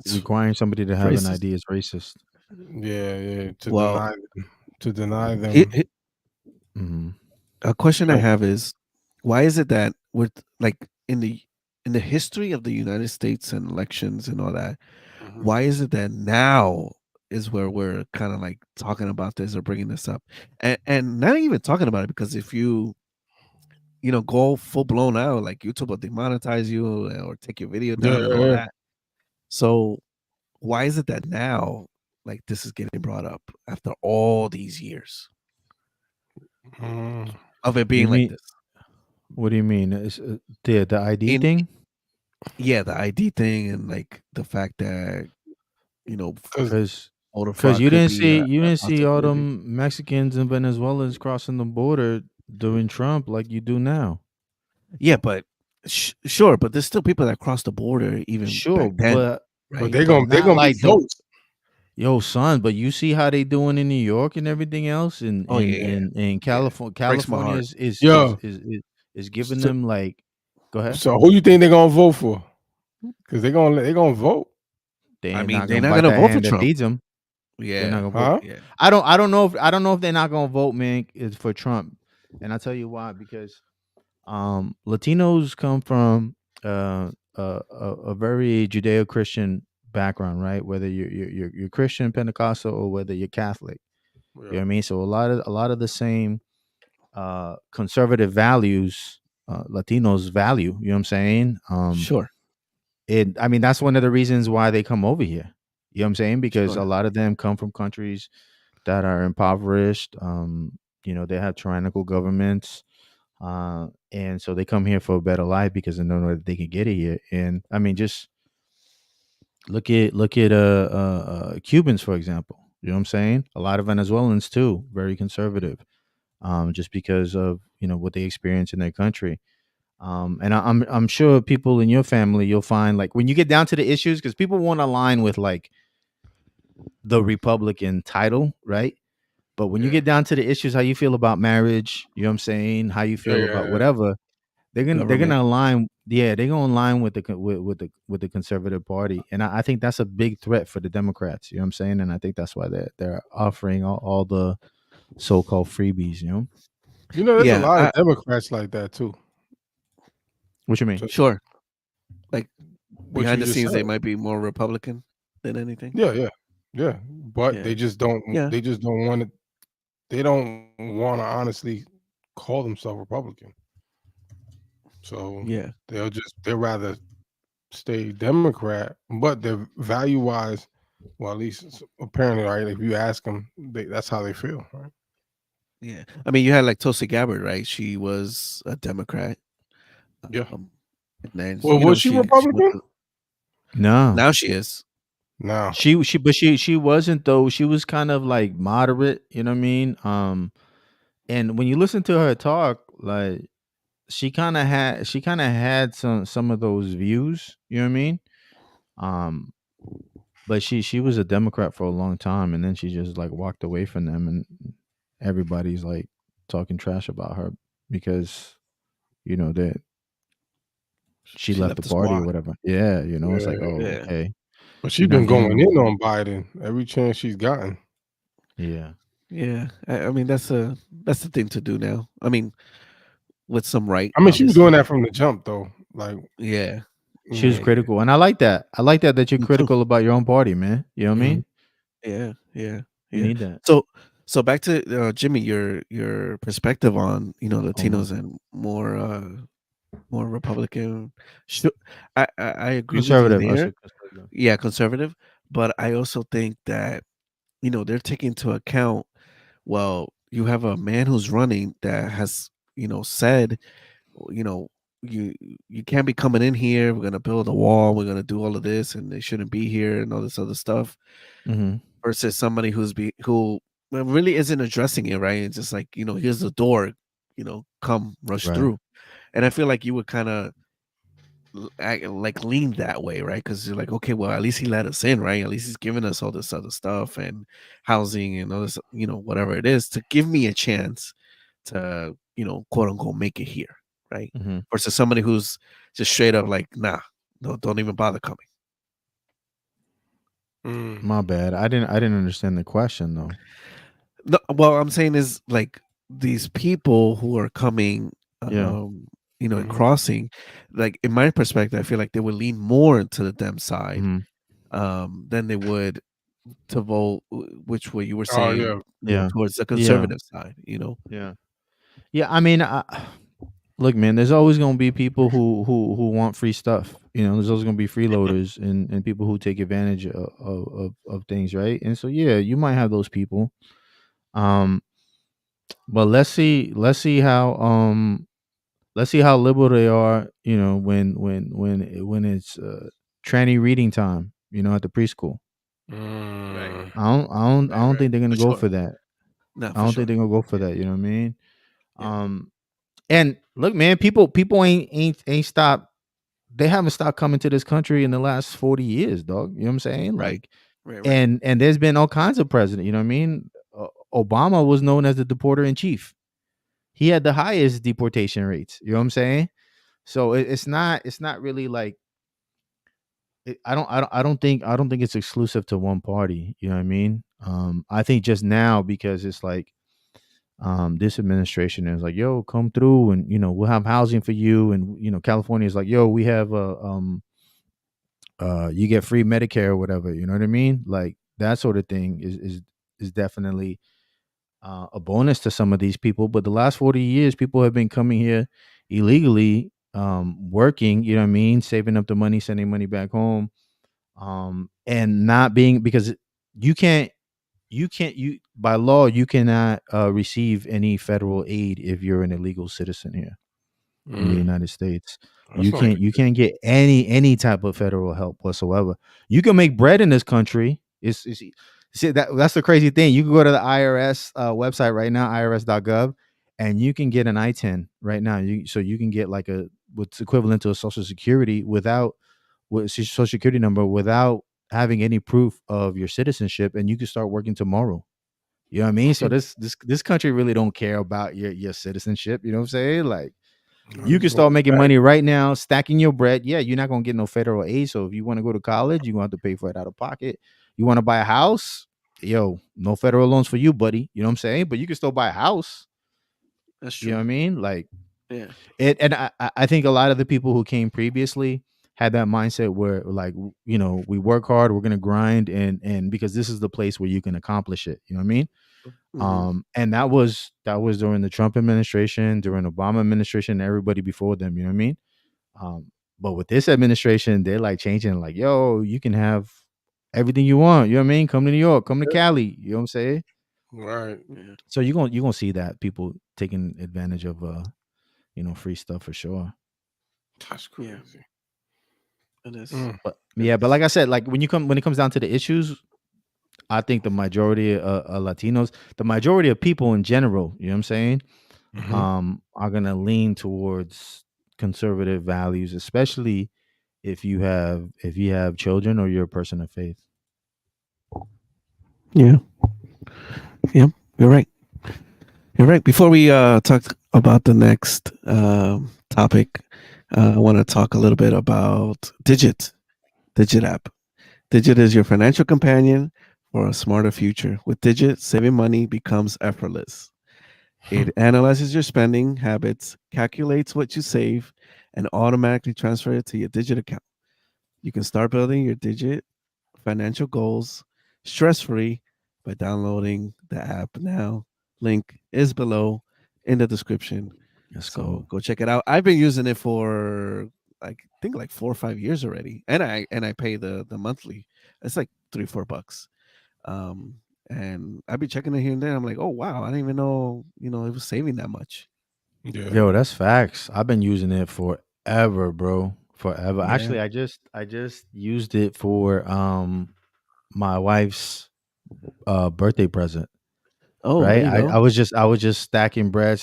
it's
requiring somebody to have an
racist.
ID is racist.
Yeah, yeah.
Well,
To deny
he,
them.
he,
Mhm.
a question I
Right.
have is, why is it that with like in the history of the United States and elections and all that,
Mhm.
why is it that now is where we're kind of like talking about this or bringing this up, and not even talking about it because if you go full blown out, like YouTube will demonetize you or take your video
Yeah,
down and
yeah,
all
yeah.
that. So why is it that now like this is getting brought up after all these years
Mm.
of it
You
being like
mean
this?
what do you mean? Is the ID
In
thing?
Yeah, the ID thing and like the fact that you know
Because
Because
voter
because
fraud could be
you
a
didn't see all
possibility.
them Mexicans and Venezuelans crossing the border during Trump like you do now.
Yeah, but sure, but there's still people that cross the border even
Sure,
back then,
but
right?
but not
they gonna be
like the
votes.
yo son. But you see how they doing in New York and everything else, and
Oh yeah, yeah, yeah.
California.
Breaks my
California
heart.
Yeah.
is giving
So,
them like. Go ahead.
so who you think they gonna vote for? Because they gonna vote,
They
I
ain't
mean,
not
they're
gonna
not
bite
gonna
that
vote for
hand that
Trump.
feeds them. They're not
Yeah,
gonna vote.
huh?
yeah.
I don't know if they're not gonna vote, man. Is for Trump, and I'll tell you why. Because Latinos come from a very Judeo-Christian background, right? Whether you're Christian, Pentecostal, or whether you're Catholic, you know
Yeah.
what I mean. So a lot of the same conservative values Latinos value. You know what I'm saying?
Sure,
I mean, that's one of the reasons why they come over here. You know what I'm saying? Because a
sure.
lot of them come from countries that are impoverished. They have tyrannical governments. And so they come here for a better life because they know that they can get it here. And I mean, just look at Cubans, for example. You know what I'm saying? A lot of Venezuelans too, very conservative, just because of what they experience in their country. And I'm sure people in your family, you'll find like when you get down to the issues, because people won't align with like the Republican title, right? But when you
Yeah.
get down to the issues, how you feel about marriage, you know what I'm saying, how you
Yeah,
feel about
yeah,
whatever, they're
Government.
gonna align. Yeah, they're gonna align with the conservative party, and I think that's a big threat for the Democrats. You know what I'm saying? And I think that's why they're offering all the so-called freebies.
There's a
Yeah,
lot of Democrats like that too.
What you mean?
Just
sure. Like
what
behind
you
the
just
scenes,
said.
they might be more Republican than anything.
Yeah. But
Yeah,
they just don't.
yeah,
They just don't want to. They don't want to honestly call themselves Republican. So
yeah.
they'll rather stay Democrat, but their value wise, well, at least apparently, right? If you ask them, that's how they feel, right?
Yeah, I mean, you had like Tulsi Gabbard, right? She was a Democrat,
Yeah.
and then
Well, was she
she went
Republican?
to,
No,
now she is.
No.
she wasn't though. She was kind of like moderate. You know what I mean? And when you listen to her talk, like she kind of had some of those views. You know what I mean? Um, but she was a Democrat for a long time, and then she just like walked away from them, and everybody's like talking trash about her because that she
She
left
left
the
the
party or
squad.
whatever. Yeah, it's like,
Yeah.
oh,
Yeah,
okay,
But she's
you're not
been
getting
going
no.
in on Biden every chance she's gotten.
Yeah,
yeah. I mean, that's the thing to do now. I mean, with some right,
I mean, she was doing
obviously.
that from the jump, though. Like,
Yeah,
she was
yeah,
mm,
yeah.
critical, and I like that. I like that you're
Me too.
critical about your own party, man. You know what I
mhm.
mean?
Yeah, yeah,
You
yeah.
need that.
So back to Jimmy, your perspective on
Oh my
Latinos and more Republican. Sure, I agree with you
conservative. I
there.
said conservative.
Yeah, conservative, but I also think that they're taking into account. Well, you have a man who's running that has said, you know, you you can't be coming in here. We're gonna build a wall. We're gonna do all of this, and they shouldn't be here, and all this other stuff.
Hmm.
Versus somebody who really isn't addressing it, right? It's just like here's the door, come rush
Right.
through. And I feel like you would kind of like lean that way, right? Because you're like, okay, well, at least he let us in, right? At least he's giving us all this other stuff and housing and all this, whatever it is, to give me a chance to, quote unquote, make it here, right?
Hmm.
Versus somebody who's just straight up like, nah, no, don't even bother coming.
Mm.
My bad. I didn't understand the question though.
No, well, I'm saying is like these people who are coming,
Yeah.
and
Mhm.
crossing, like in my perspective, I feel like they would lean more to the Dem side,
Hmm.
than they would to vote, which way you were
Oh,
saying,
yeah.
Yeah.
towards the
Yeah.
conservative side.
Yeah. Yeah. I mean, look, man. There's always gonna be people who want free stuff. There's always gonna be freeloaders and people who take advantage of things, right? And so yeah, you might have those people. Um, but let's see how liberal they are. When it's tranny reading time. At the preschool.
Right.
Mm.
I don't
Right.
think they're gonna
For
go
sure.
for that.
No,
I
for
don't think
sure.
they're gonna go for that. You know what I mean?
Yeah.
And look, man, people ain't stopped. They haven't stopped coming to this country in the last 40 years, dog. You know what I'm saying?
Right.
Like,
Right.
and there's been all kinds of presidents. You know what I mean? Obama was known as the deporter in chief. He had the highest deportation rates. You know what I'm saying? So it's not really like I don't think it's exclusive to one party. You know what I mean? I think just now because it's like this administration is like, yo, come through and we'll have housing for you, and California is like, yo, we have you get free Medicare or whatever. You know what I mean? Like that sort of thing is definitely a bonus to some of these people. But the last 40 years, people have been coming here illegally, working. You know what I mean? Saving up the money, sending money back home, and not being because you can't you by law you cannot receive any federal aid if you're an illegal citizen here in the
Mm.
United States.
That's
You
not
can't
good.
you can't get any type of federal help whatsoever. You can make bread in this country. It's See, that's the crazy thing. You can go to the IRS website right now, irs.gov, and you can get an I-10 right now. So you can get like what's equivalent to a social security with social security number without having any proof of your citizenship, and you can start working tomorrow. You know what I mean? So this country really don't care about your citizenship. You know what I'm saying? Like, you can start making money right now, stacking your bread. Yeah, you're not gonna get no federal aid. So if you want to go to college, you're gonna have to pay for it out of pocket. You want to buy a house, yo, no federal loans for you, buddy. You know what I'm saying? But you can still buy a house.
That's true.
You know what I mean? Like
Yeah.
and I think a lot of the people who came previously had that mindset where like, we work hard, we're gonna grind, and because this is the place where you can accomplish it. You know what I mean? And that was during the Trump administration, during Obama administration, and everybody before them. You know what I mean? But with this administration, they're like changing, like, yo, you can have everything you want. You know what I mean? Come to New York, come to Cali. You know what I'm saying?
Right.
Yeah.
So you're gonna see that people taking advantage of free stuff for sure.
That's crazy.
It is.
But but like I said, like when it comes down to the issues, I think the majority of Latinos, the majority of people in general, you know what I'm saying, are gonna lean towards conservative values, especially if you have children or you're a person of faith.
Yeah. Yeah. You're right. You're right. Before we talk about the next topic, I want to talk a little bit about Digit app. Digit is your financial companion for a smarter future. With Digit, saving money becomes effortless. It analyzes your spending habits, calculates what you save, and automatically transfer it to your Digit account. You can start building your Digit financial goals stress-free by downloading the app now. Link is below in the description. So go check it out. I've been using it for I think like 4 or 5 years already, and I pay the monthly. It's like $3-4. And I'd be checking it here and there. I'm like, oh wow, I didn't even know it was saving that much.
Yeah.
Yo, that's facts. I've been using it forever, bro. Forever.
Yeah.
Actually, I just used it for my wife's birthday present.
Oh,
Right.
there you go.
I was just stacking bread,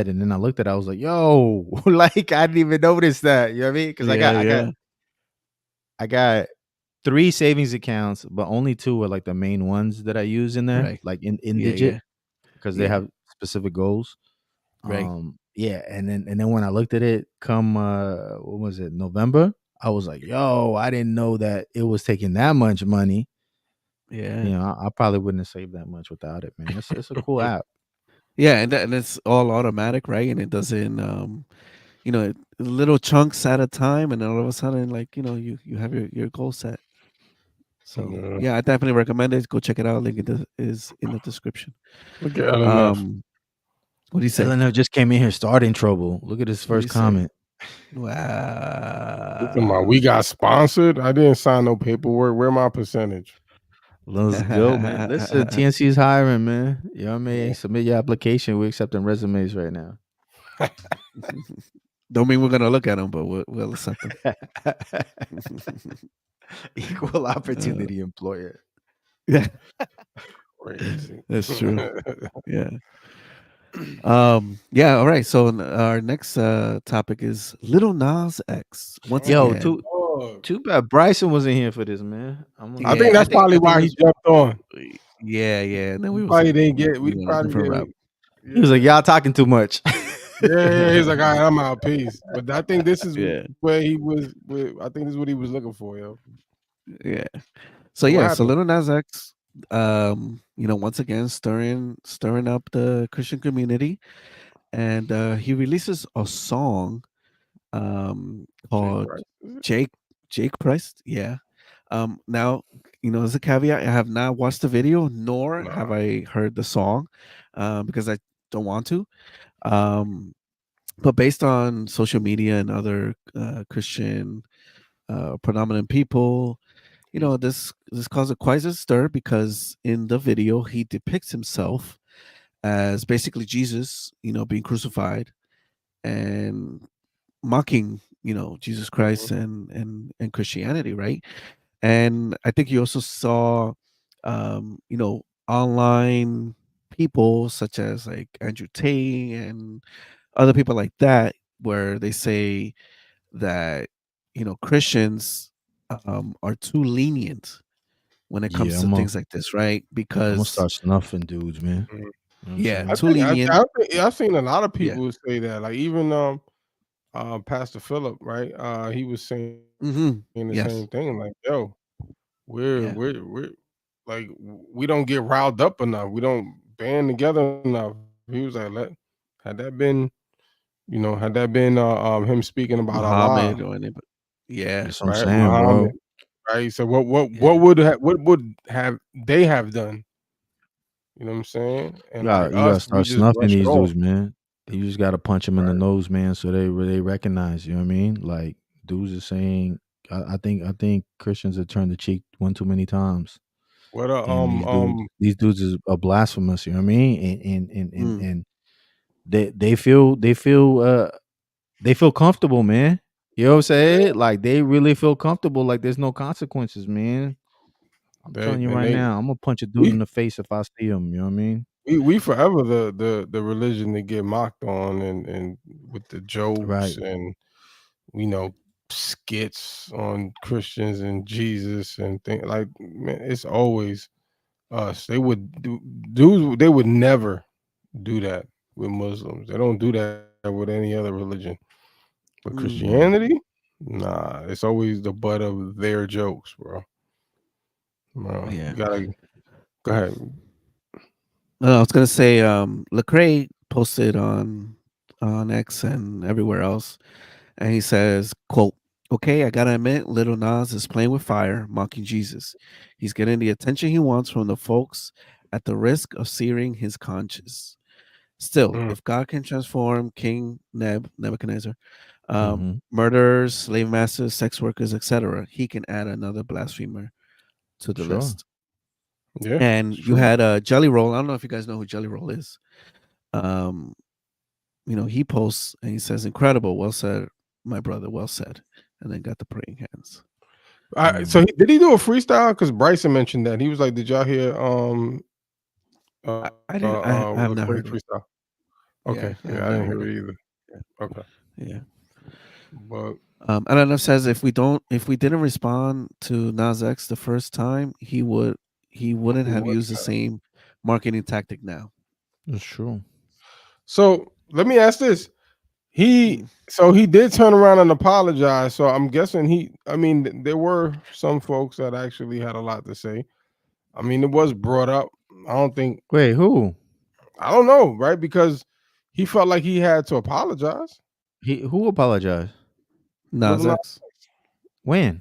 and then I looked at it, I was like, yo, like I didn't even notice that. You know what I mean? Because I got 3 savings accounts, but only 2 are like the main ones that I use in there,
Right.
like in
Yeah,
Digit,
yeah.
because they have specific goals.
Right.
Yeah, and then when I looked at it come what was it, November, I was like, yo, I didn't know that it was taking that much money.
Yeah.
I probably wouldn't have saved that much without it, man. It's a cool app.
Yeah, and it's all automatic, right? And it doesn't little chunks at a time, and then all of a sudden, like, you have your goal set. So yeah, I definitely recommend it. Go check it out. Link is in the description.
Look at LNF.
What do you say?
Eleanor just came in here starting trouble. Look at his first comment.
Wow.
We got sponsored. I didn't sign no paperwork. Where my percentage?
Let's go, man. Listen, TNC is hiring, man. You know what I mean? Submit your application. We're accepting resumes right now.
Don't mean we're gonna look at them, but we'll accept them.
Equal opportunity employer.
Yeah,
Crazy.
that's true. Yeah. Yeah. All right. So our next topic is Lil Nas X. Once again.
Too bad Bryson wasn't here for this, man.
I think that's probably why he jumped on.
Yeah. And then we
probably didn't get. We probably
didn't.
He was like, y'all talking too much.
Yeah, he's like, all right, I'm out, peace. But I think this is where he was. I think this is what he was looking for, yo.
Yeah. So so Lil Nas X, once again stirring up the Christian community, and he releases a song, called Jake Price. Yeah. Now, as a caveat, I have not watched the video, nor have I heard the song, because I don't want to. But based on social media and other Christian predominant people, this caused quite a stir, because in the video he depicts himself as basically Jesus, being crucified and mocking, Jesus Christ and Christianity, right? And I think you also saw online people such as like Andrew Tate and other people like that, where they say that Christians are too lenient when it comes
Yeah,
to things like this, right?
I'm gonna
Because
start snuffing dudes, man.
Mhm.
You know what I'm
yeah,
I
saying?
too
think
lenient.
I've seen a lot of
Yeah.
people say that. Like even Pastor Philip, right? He was saying the same
Yes.
thing. Like, yo, we're
Yeah.
we're we're like we don't get riled up enough. We don't band together enough. He was like, had that been him speaking about Allah,
Muhammad or anybody. Yeah.
That's what I'm
right?
saying,
Muhammad,
bro.
right? So what
Yeah.
would have they have done? You know what I'm saying? And like
You gotta
us, we
start
just
snuffing
brush it
these
off,
dudes, man. You just gotta punch them in the
right?
nose, man, so they really recognize. You know what I mean? Like dudes are saying, I think Christians have turned the cheek one too many times,
What
and these dudes is a blasphemous. You know what I mean?
Mm,
And they feel comfortable, man. You know what I'm saying? Like they really feel comfortable. Like there's no consequences, man. I'm
they
telling you
and
right
they
now, I'm gonna punch a dude
we
in the face if I see him. You know what I mean?
we forever the religion that get mocked on and with the jokes
Right.
and skits on Christians and Jesus and things like, man, it's always us. They would they would never do that with Muslims. They don't do that with any other religion. But
mm,
Yeah.
Christianity, nah, it's always the butt of their jokes, bro. Bro,
yeah.
you gotta go ahead.
I was gonna say, Lecrae posted on X and everywhere else, and he says, "quote Okay, I gotta admit, Little Nas is playing with fire, mocking Jesus. He's getting the attention he wants from the folks at the risk of searing his conscience. Still,
Mm,
if God can transform King Nebuchadnezzar,
Hmm.
murderers, slave masters, sex workers, etc., he can add another blasphemer to the
Sure.
list."
yeah,
And
it's
you
true.
had Jelly Roll. I don't know if you guys know who Jelly Roll is. Um, he posts and he says, "Incredible, well said, my brother, well said," and then got the praying hands.
So
Mm.
did he do a freestyle? Because Bryson mentioned that he was like, "Did y'all hear
I didn't. I have not
Lecrae
heard it.
freestyle?"
Yeah,
Okay,
I
yeah,
have
I
not
didn't
heard
hear
it.
it either.
Yeah,
Okay,
yeah.
but
And then it says if we didn't respond to Nas X the first time, he wouldn't
he
have
would.
used the same marketing tactic now.
That's true.
So let me ask this:
Mm.
he did turn around and apologize. So I'm guessing I mean, there were some folks that actually had a lot to say. I mean, it was brought up. I don't think
Wait, who?
I don't know, right? Because he felt like he had to apologize.
Who apologized?
Nas
Little Nas,
X.
When?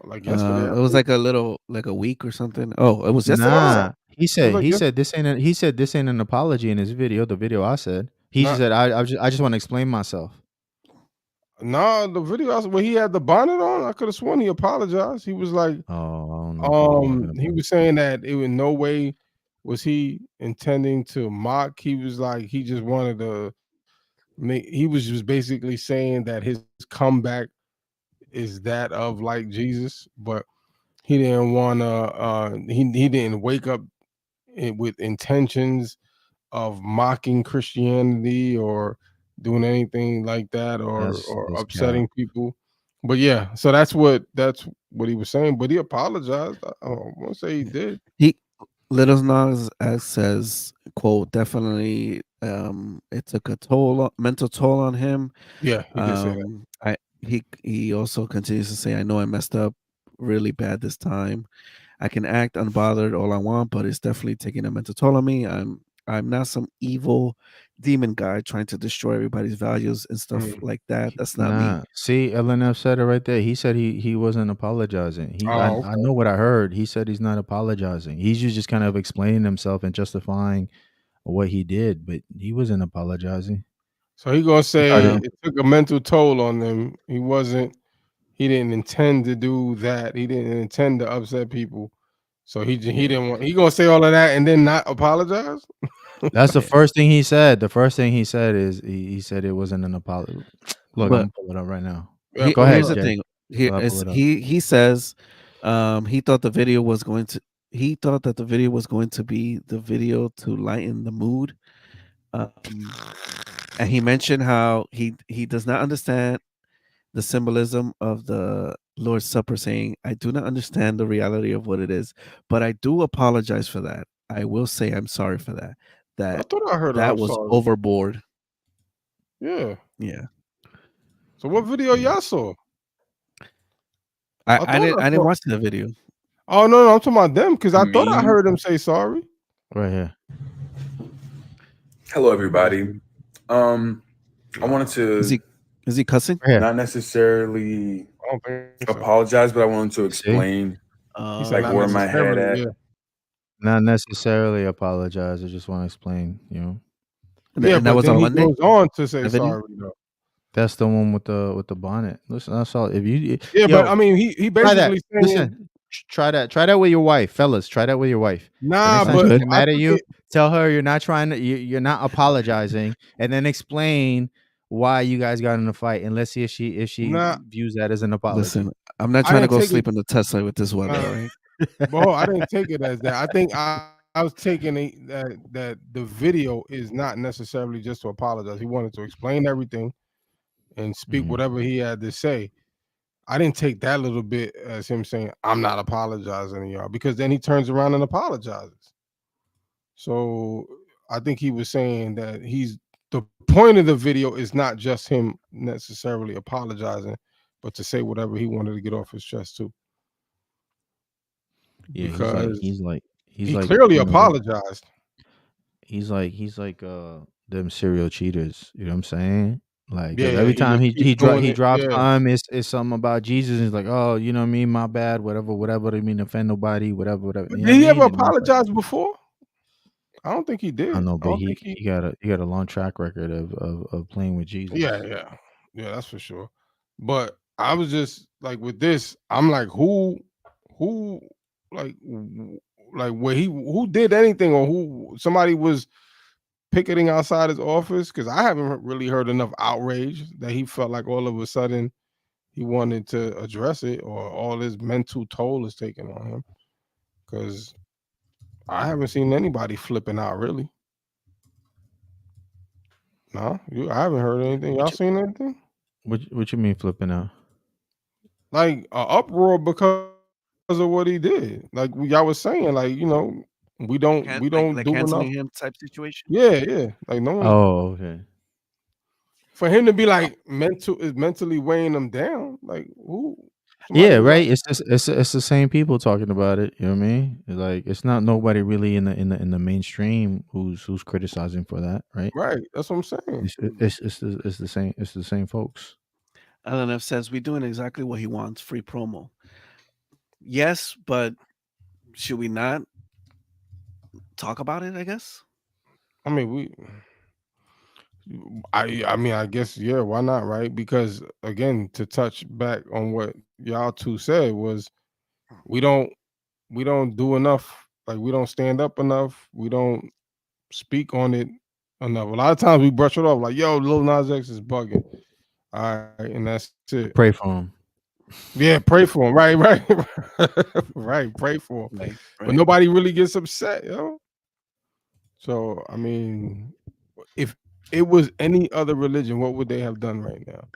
like yesterday, I
It was
think.
like like a week or something. Oh, it was yesterday. You said?
Nah. He
It was
said
like
he said
yesterday.
this ain't an apology in his video. The video I said. He just
Not
said I just want to explain myself.
Nah, the video where he had the bonnet on, I could have sworn he apologized. He was like,
Oh, I don't know who you're talking
he
about.
was saying that it in no way was he intending to mock. He was like, he just wanted to make. He was just basically saying that his comeback is that of like Jesus, but he didn't want to. He didn't wake up with intentions of mocking Christianity or doing anything like that or
That's cap.
upsetting people. But yeah, so that's what he was saying. But he apologized. I want to say he
Yeah.
did.
He Little Nas X says, "quote Definitely, it took a mental toll on him.
Yeah, he did say that.
I he also continues to say, I know I messed up really bad this time. I can act unbothered all I want, but it's definitely taking a mental toll on me. I'm not some evil demon guy trying to destroy everybody's values and stuff
Mm.
like that. That's not me."
Nah. See, LNF said it right there. He said he wasn't apologizing. I
Oh,
I
okay.
know what I heard. He said he's not apologizing. He's just kind of explaining himself and justifying what he did, but he wasn't apologizing.
So he gonna
He
say
started.
Um,
it took a mental toll on them. He wasn't. He didn't intend to do that. He didn't intend to upset people. So he
yeah,
didn't want. He gonna say all of that and then not apologize.
That's the
yeah.
first thing he said. The first thing he said is he said it wasn't an apology. Look, I'm
But
gonna pull it up right now.
Yeah,
Go
pull it
here's
ahead,
the
up.
Jay.
thing. Here
I'll pull
is
it up.
he says he thought the video was going to he thought that the video was going to be the video to lighten the mood. And he mentioned how he does not understand the symbolism of the Lord's Supper, saying, "I do not understand the reality of what it is, but I do apologize for that. I will say I'm sorry for that.
I thought I heard
That
I'm
was
sorry.
overboard."
Yeah.
Yeah.
So what video y'all saw?
I didn't watch the video.
Oh no, I'm talking about them because I thought I heard him say sorry.
Right here.
Hello, everybody. I wanted to
Is he cussing?
not necessarily
I don't think so.
apologize, but I wanted to explain
He said not
where my head
necessarily,
at.
yeah.
Not necessarily apologize. I just want to explain. You know.
Yeah,
And that
but
was
then
on
he
Monday?
goes on to say
The video?
sorry though.
That's the one with the bonnet. Listen, that's all. If you
Yeah,
yo,
but I mean, he
try that.
basically saying,
Listen, try that with your wife, fellas. Try that with your wife.
nah,
The next time
but
she get mad
I
at you,
think
tell her you're not trying to. You're not apologizing, and then explain why you guys got in a fight, and let's see if she
Nah.
views that as an apology.
Listen, I'm not
I
trying to
didn't
go
take
sleep
it-
in the Tesla with this weather, all right?
Bro, I didn't take it as that. I think I was taking it that the video is not necessarily just to apologize. He wanted to explain everything and speak whatever he had to say. I didn't take that little bit as him saying, "I'm not apologizing to y'all," because then he turns around and apologizes. So I think he was saying that the point of the video is not just him necessarily apologizing, but to say whatever he wanted to get off his chest too.
Yeah,
Because
he's like
he clearly apologized.
He's like them serial cheaters. You know what I'm saying? Like 'cause
Yeah,
every
he
time
just
he
keeps doing it,
drops
yeah.
time, it's something about Jesus. And he's like, oh, you know what I mean? My bad. Whatever. I mean, offend nobody. Whatever.
But
You know
did
what I
he
mean?
ever
And it's like,
apologize before? I don't think he did.
I don't know,
I
but
don't think
he got a long track record of playing with Jesus.
Yeah, that's for sure. But I was just like with this, I'm like, who like who did anything, or who somebody was picketing outside his office? Because I haven't really heard enough outrage that he felt like all of a sudden he wanted to address it, or all his mental toll is taken on him. Because I haven't seen anybody flipping out really. No, I haven't heard anything. Y'all seen anything?
What you mean flipping out?
Like an uproar because of what he did. Like y'all was saying, like, you know, we don't
Like
do enough.
canceling him type situation?
Yeah. Like no one.
Oh, okay.
For him to be like mentally weighing him down. Like who?
Yeah, right. It's just it's the same people talking about it. You know what I mean? Like it's not nobody really in the mainstream who's criticizing for that, right?
Right. That's what I'm saying.
It's the same folks.
LNF says we're doing exactly what he wants, free promo. Yes, but should we not talk about it, I guess?
I mean, I guess, yeah, why not, right? Because again, to touch back on what y'all two said was we don't do enough. Like we don't stand up enough. We don't speak on it enough. A lot of times we brush it off like, yo, Lil Nas X is bugging. All right, and that's it.
Pray for him.
Yeah, pray for him. Right. Right, pray for him.
Right.
But nobody really gets upset, yo. So I mean, if it was any other religion, what would they have done right now?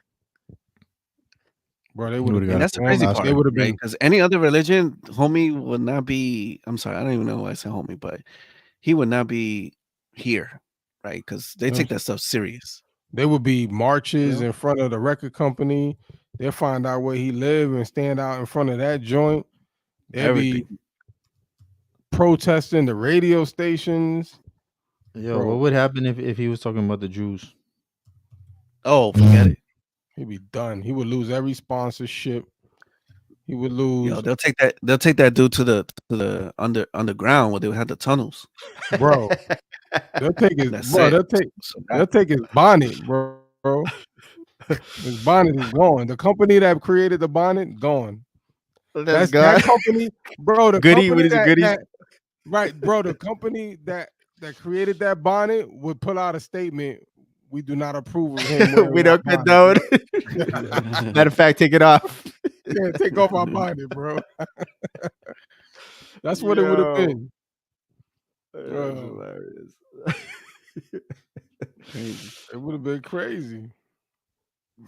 Bro, they would have been.
And that's the crazy part.
They would have
right?
been,
Because any other religion, homie would not be. I'm sorry, I don't even know why I said homie, but he would not be here, right? Because they take that stuff serious.
they would be marches in front of the record company. They'll find out where he lived and stand out in front of that joint. They'll be protesting the radio stations.
Yo,
Bro.
what would happen if he was talking about the Jews?
Oh, forget it.
He'd be done. He would lose every sponsorship. He would lose.
Yo, they'll take that dude to the underground where they would have the tunnels.
Bro. They'll take his they'll take his bonnet, bro. His bonnet is gone. The company that created the bonnet, gone. That's that company, bro. The
Goody,
company
what is it, goodies?
right, bro. The company that created that bonnet would put out a statement. We do not approve of him.
We don't condone. Matter of fact, take it off.
Yeah, take off our bonnet, bro. That's what it would have
Yo.
been.
That's hilarious.
It would have been crazy.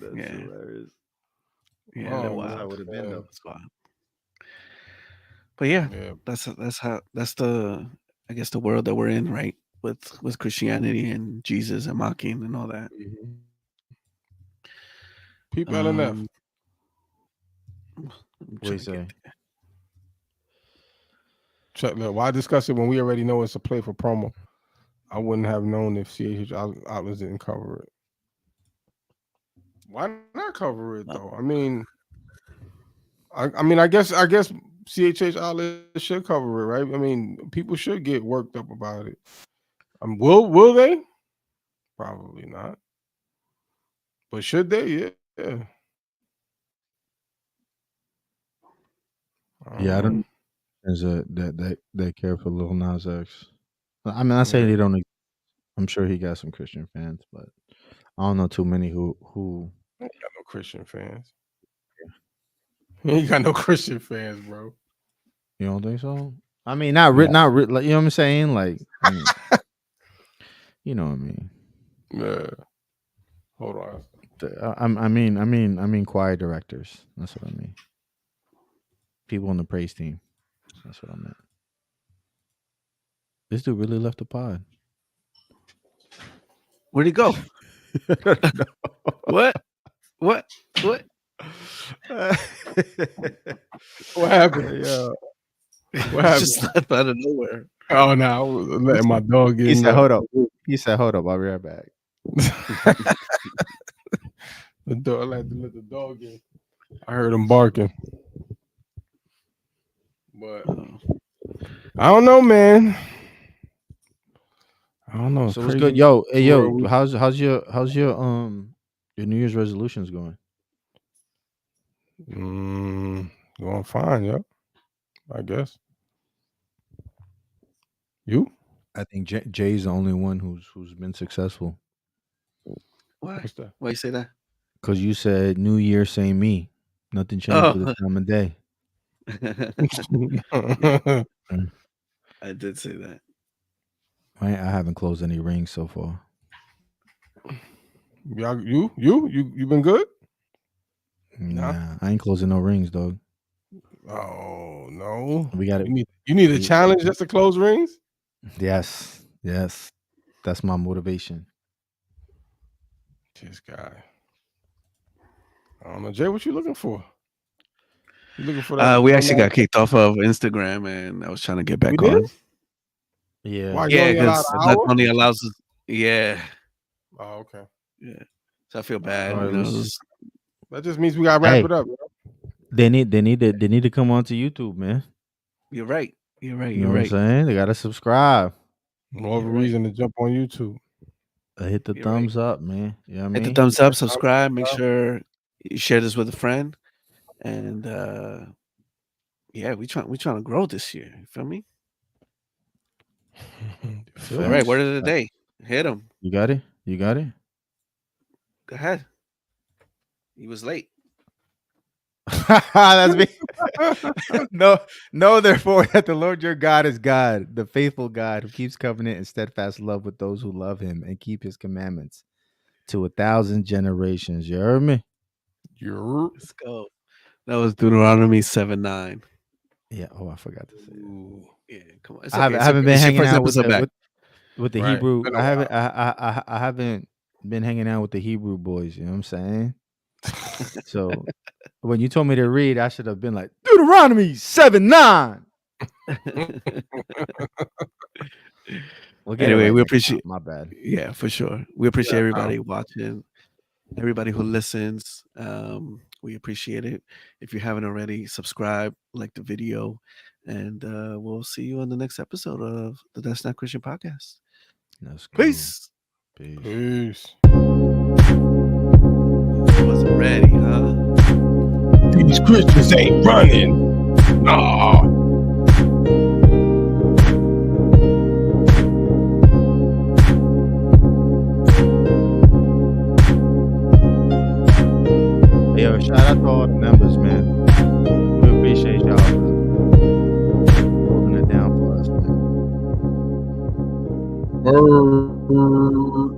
That's hilarious.
Yeah,
Oh,
that
man.
wild.
That would have been though.
That's wild. But yeah,
Yeah.
that's the I guess the world that we're in, right? With Christianity and Jesus and mocking and all that.
Peep LNF.
I'm
What
trying
you
to
say?
get there.
Check, look, why discuss it when we already know it's a play for promo? I wouldn't have known if CH Outlets didn't cover it. Why not cover it though? I mean, I guess CHH Outlets should cover it, right? I mean, people should get worked up about it. Will they? Probably not. But should they? Yeah.
Yeah, I don't know. There's that care for Lil Nas X. I mean, I say they don't. I'm sure he got some Christian fans, but I don't know too many who.
He ain't got no Christian fans. He ain't got no Christian fans, bro.
You don't think so? I mean, not like, you know what I'm saying? Like, you know what I mean?
Yeah. Hold on.
I mean, choir directors. That's what I mean. People on the praise team. That's what I meant. This dude really left the pod.
Where'd he go? What? What
happened? Yeah. What happened?
Just left out of nowhere.
Oh no, I was letting my dog get.
He said, "Hold up." He said, "Hold up. I'll be right back."
The dog, I had to let the dog in. I heard him barking, but I don't know, man. I don't know.
So what's good, yo? Hey, yo, how's your New Year's resolutions going?
Going fine, yeah. I guess. You?
I think Jay's the only one who's been successful.
Why?
What's that?
Why you say that?
Because you said New Year, same me. Nothing changed for the time of day.
I did say that.
I haven't closed any rings so far.
You been good?
Nah, I ain't closing no rings, dog.
Oh no,
we got it.
You need a challenge just to close rings.
Yes, that's my motivation.
This guy. I don't know, Jay. What you looking for? You looking for that?
We actually got kicked off of Instagram, and I was trying to get back on.
Yeah.
Why,
yeah, because that only allows us. Yeah.
Oh, okay.
Yeah. So I feel bad.
That just means we gotta wrap it up. Bro.
They need to come onto YouTube, man.
You're right. You know
what I'm saying? They gotta subscribe.
More of a reason to jump on YouTube.
Hit the thumbs up, man. You know what I mean?
Hit the thumbs up, subscribe, make sure you share this with a friend. And yeah, we trying to grow this year. You feel me? All right, word of the day. Hit him.
You got it?
Go ahead. He was late.
That's me. No, therefore that the Lord your God is God, the faithful God who keeps covenant and steadfast love with those who love him and keep his commandments to 1,000 generations. You heard me?
Let's go. That was Deuteronomy 7:9.
Yeah. Oh, I forgot to say that.
Yeah, come on.
I haven't been hanging out with the
Right.
Hebrew. I haven't been hanging out with the Hebrew boys. You know what I'm saying? So when you told me to read, I should have been like Deuteronomy 7:9.
Anyway, we appreciate.
My bad.
Yeah, for sure. We appreciate everybody watching, everybody who listens. We appreciate it. If you haven't already, subscribe, like the video, and we'll see you on the next episode of the That's Not Christian podcast. Peace.
Peace.
Wasn't ready, huh?
These Christians ain't running. Nah.
Yo, shout out to all the members, man. We appreciate y'all.
Word.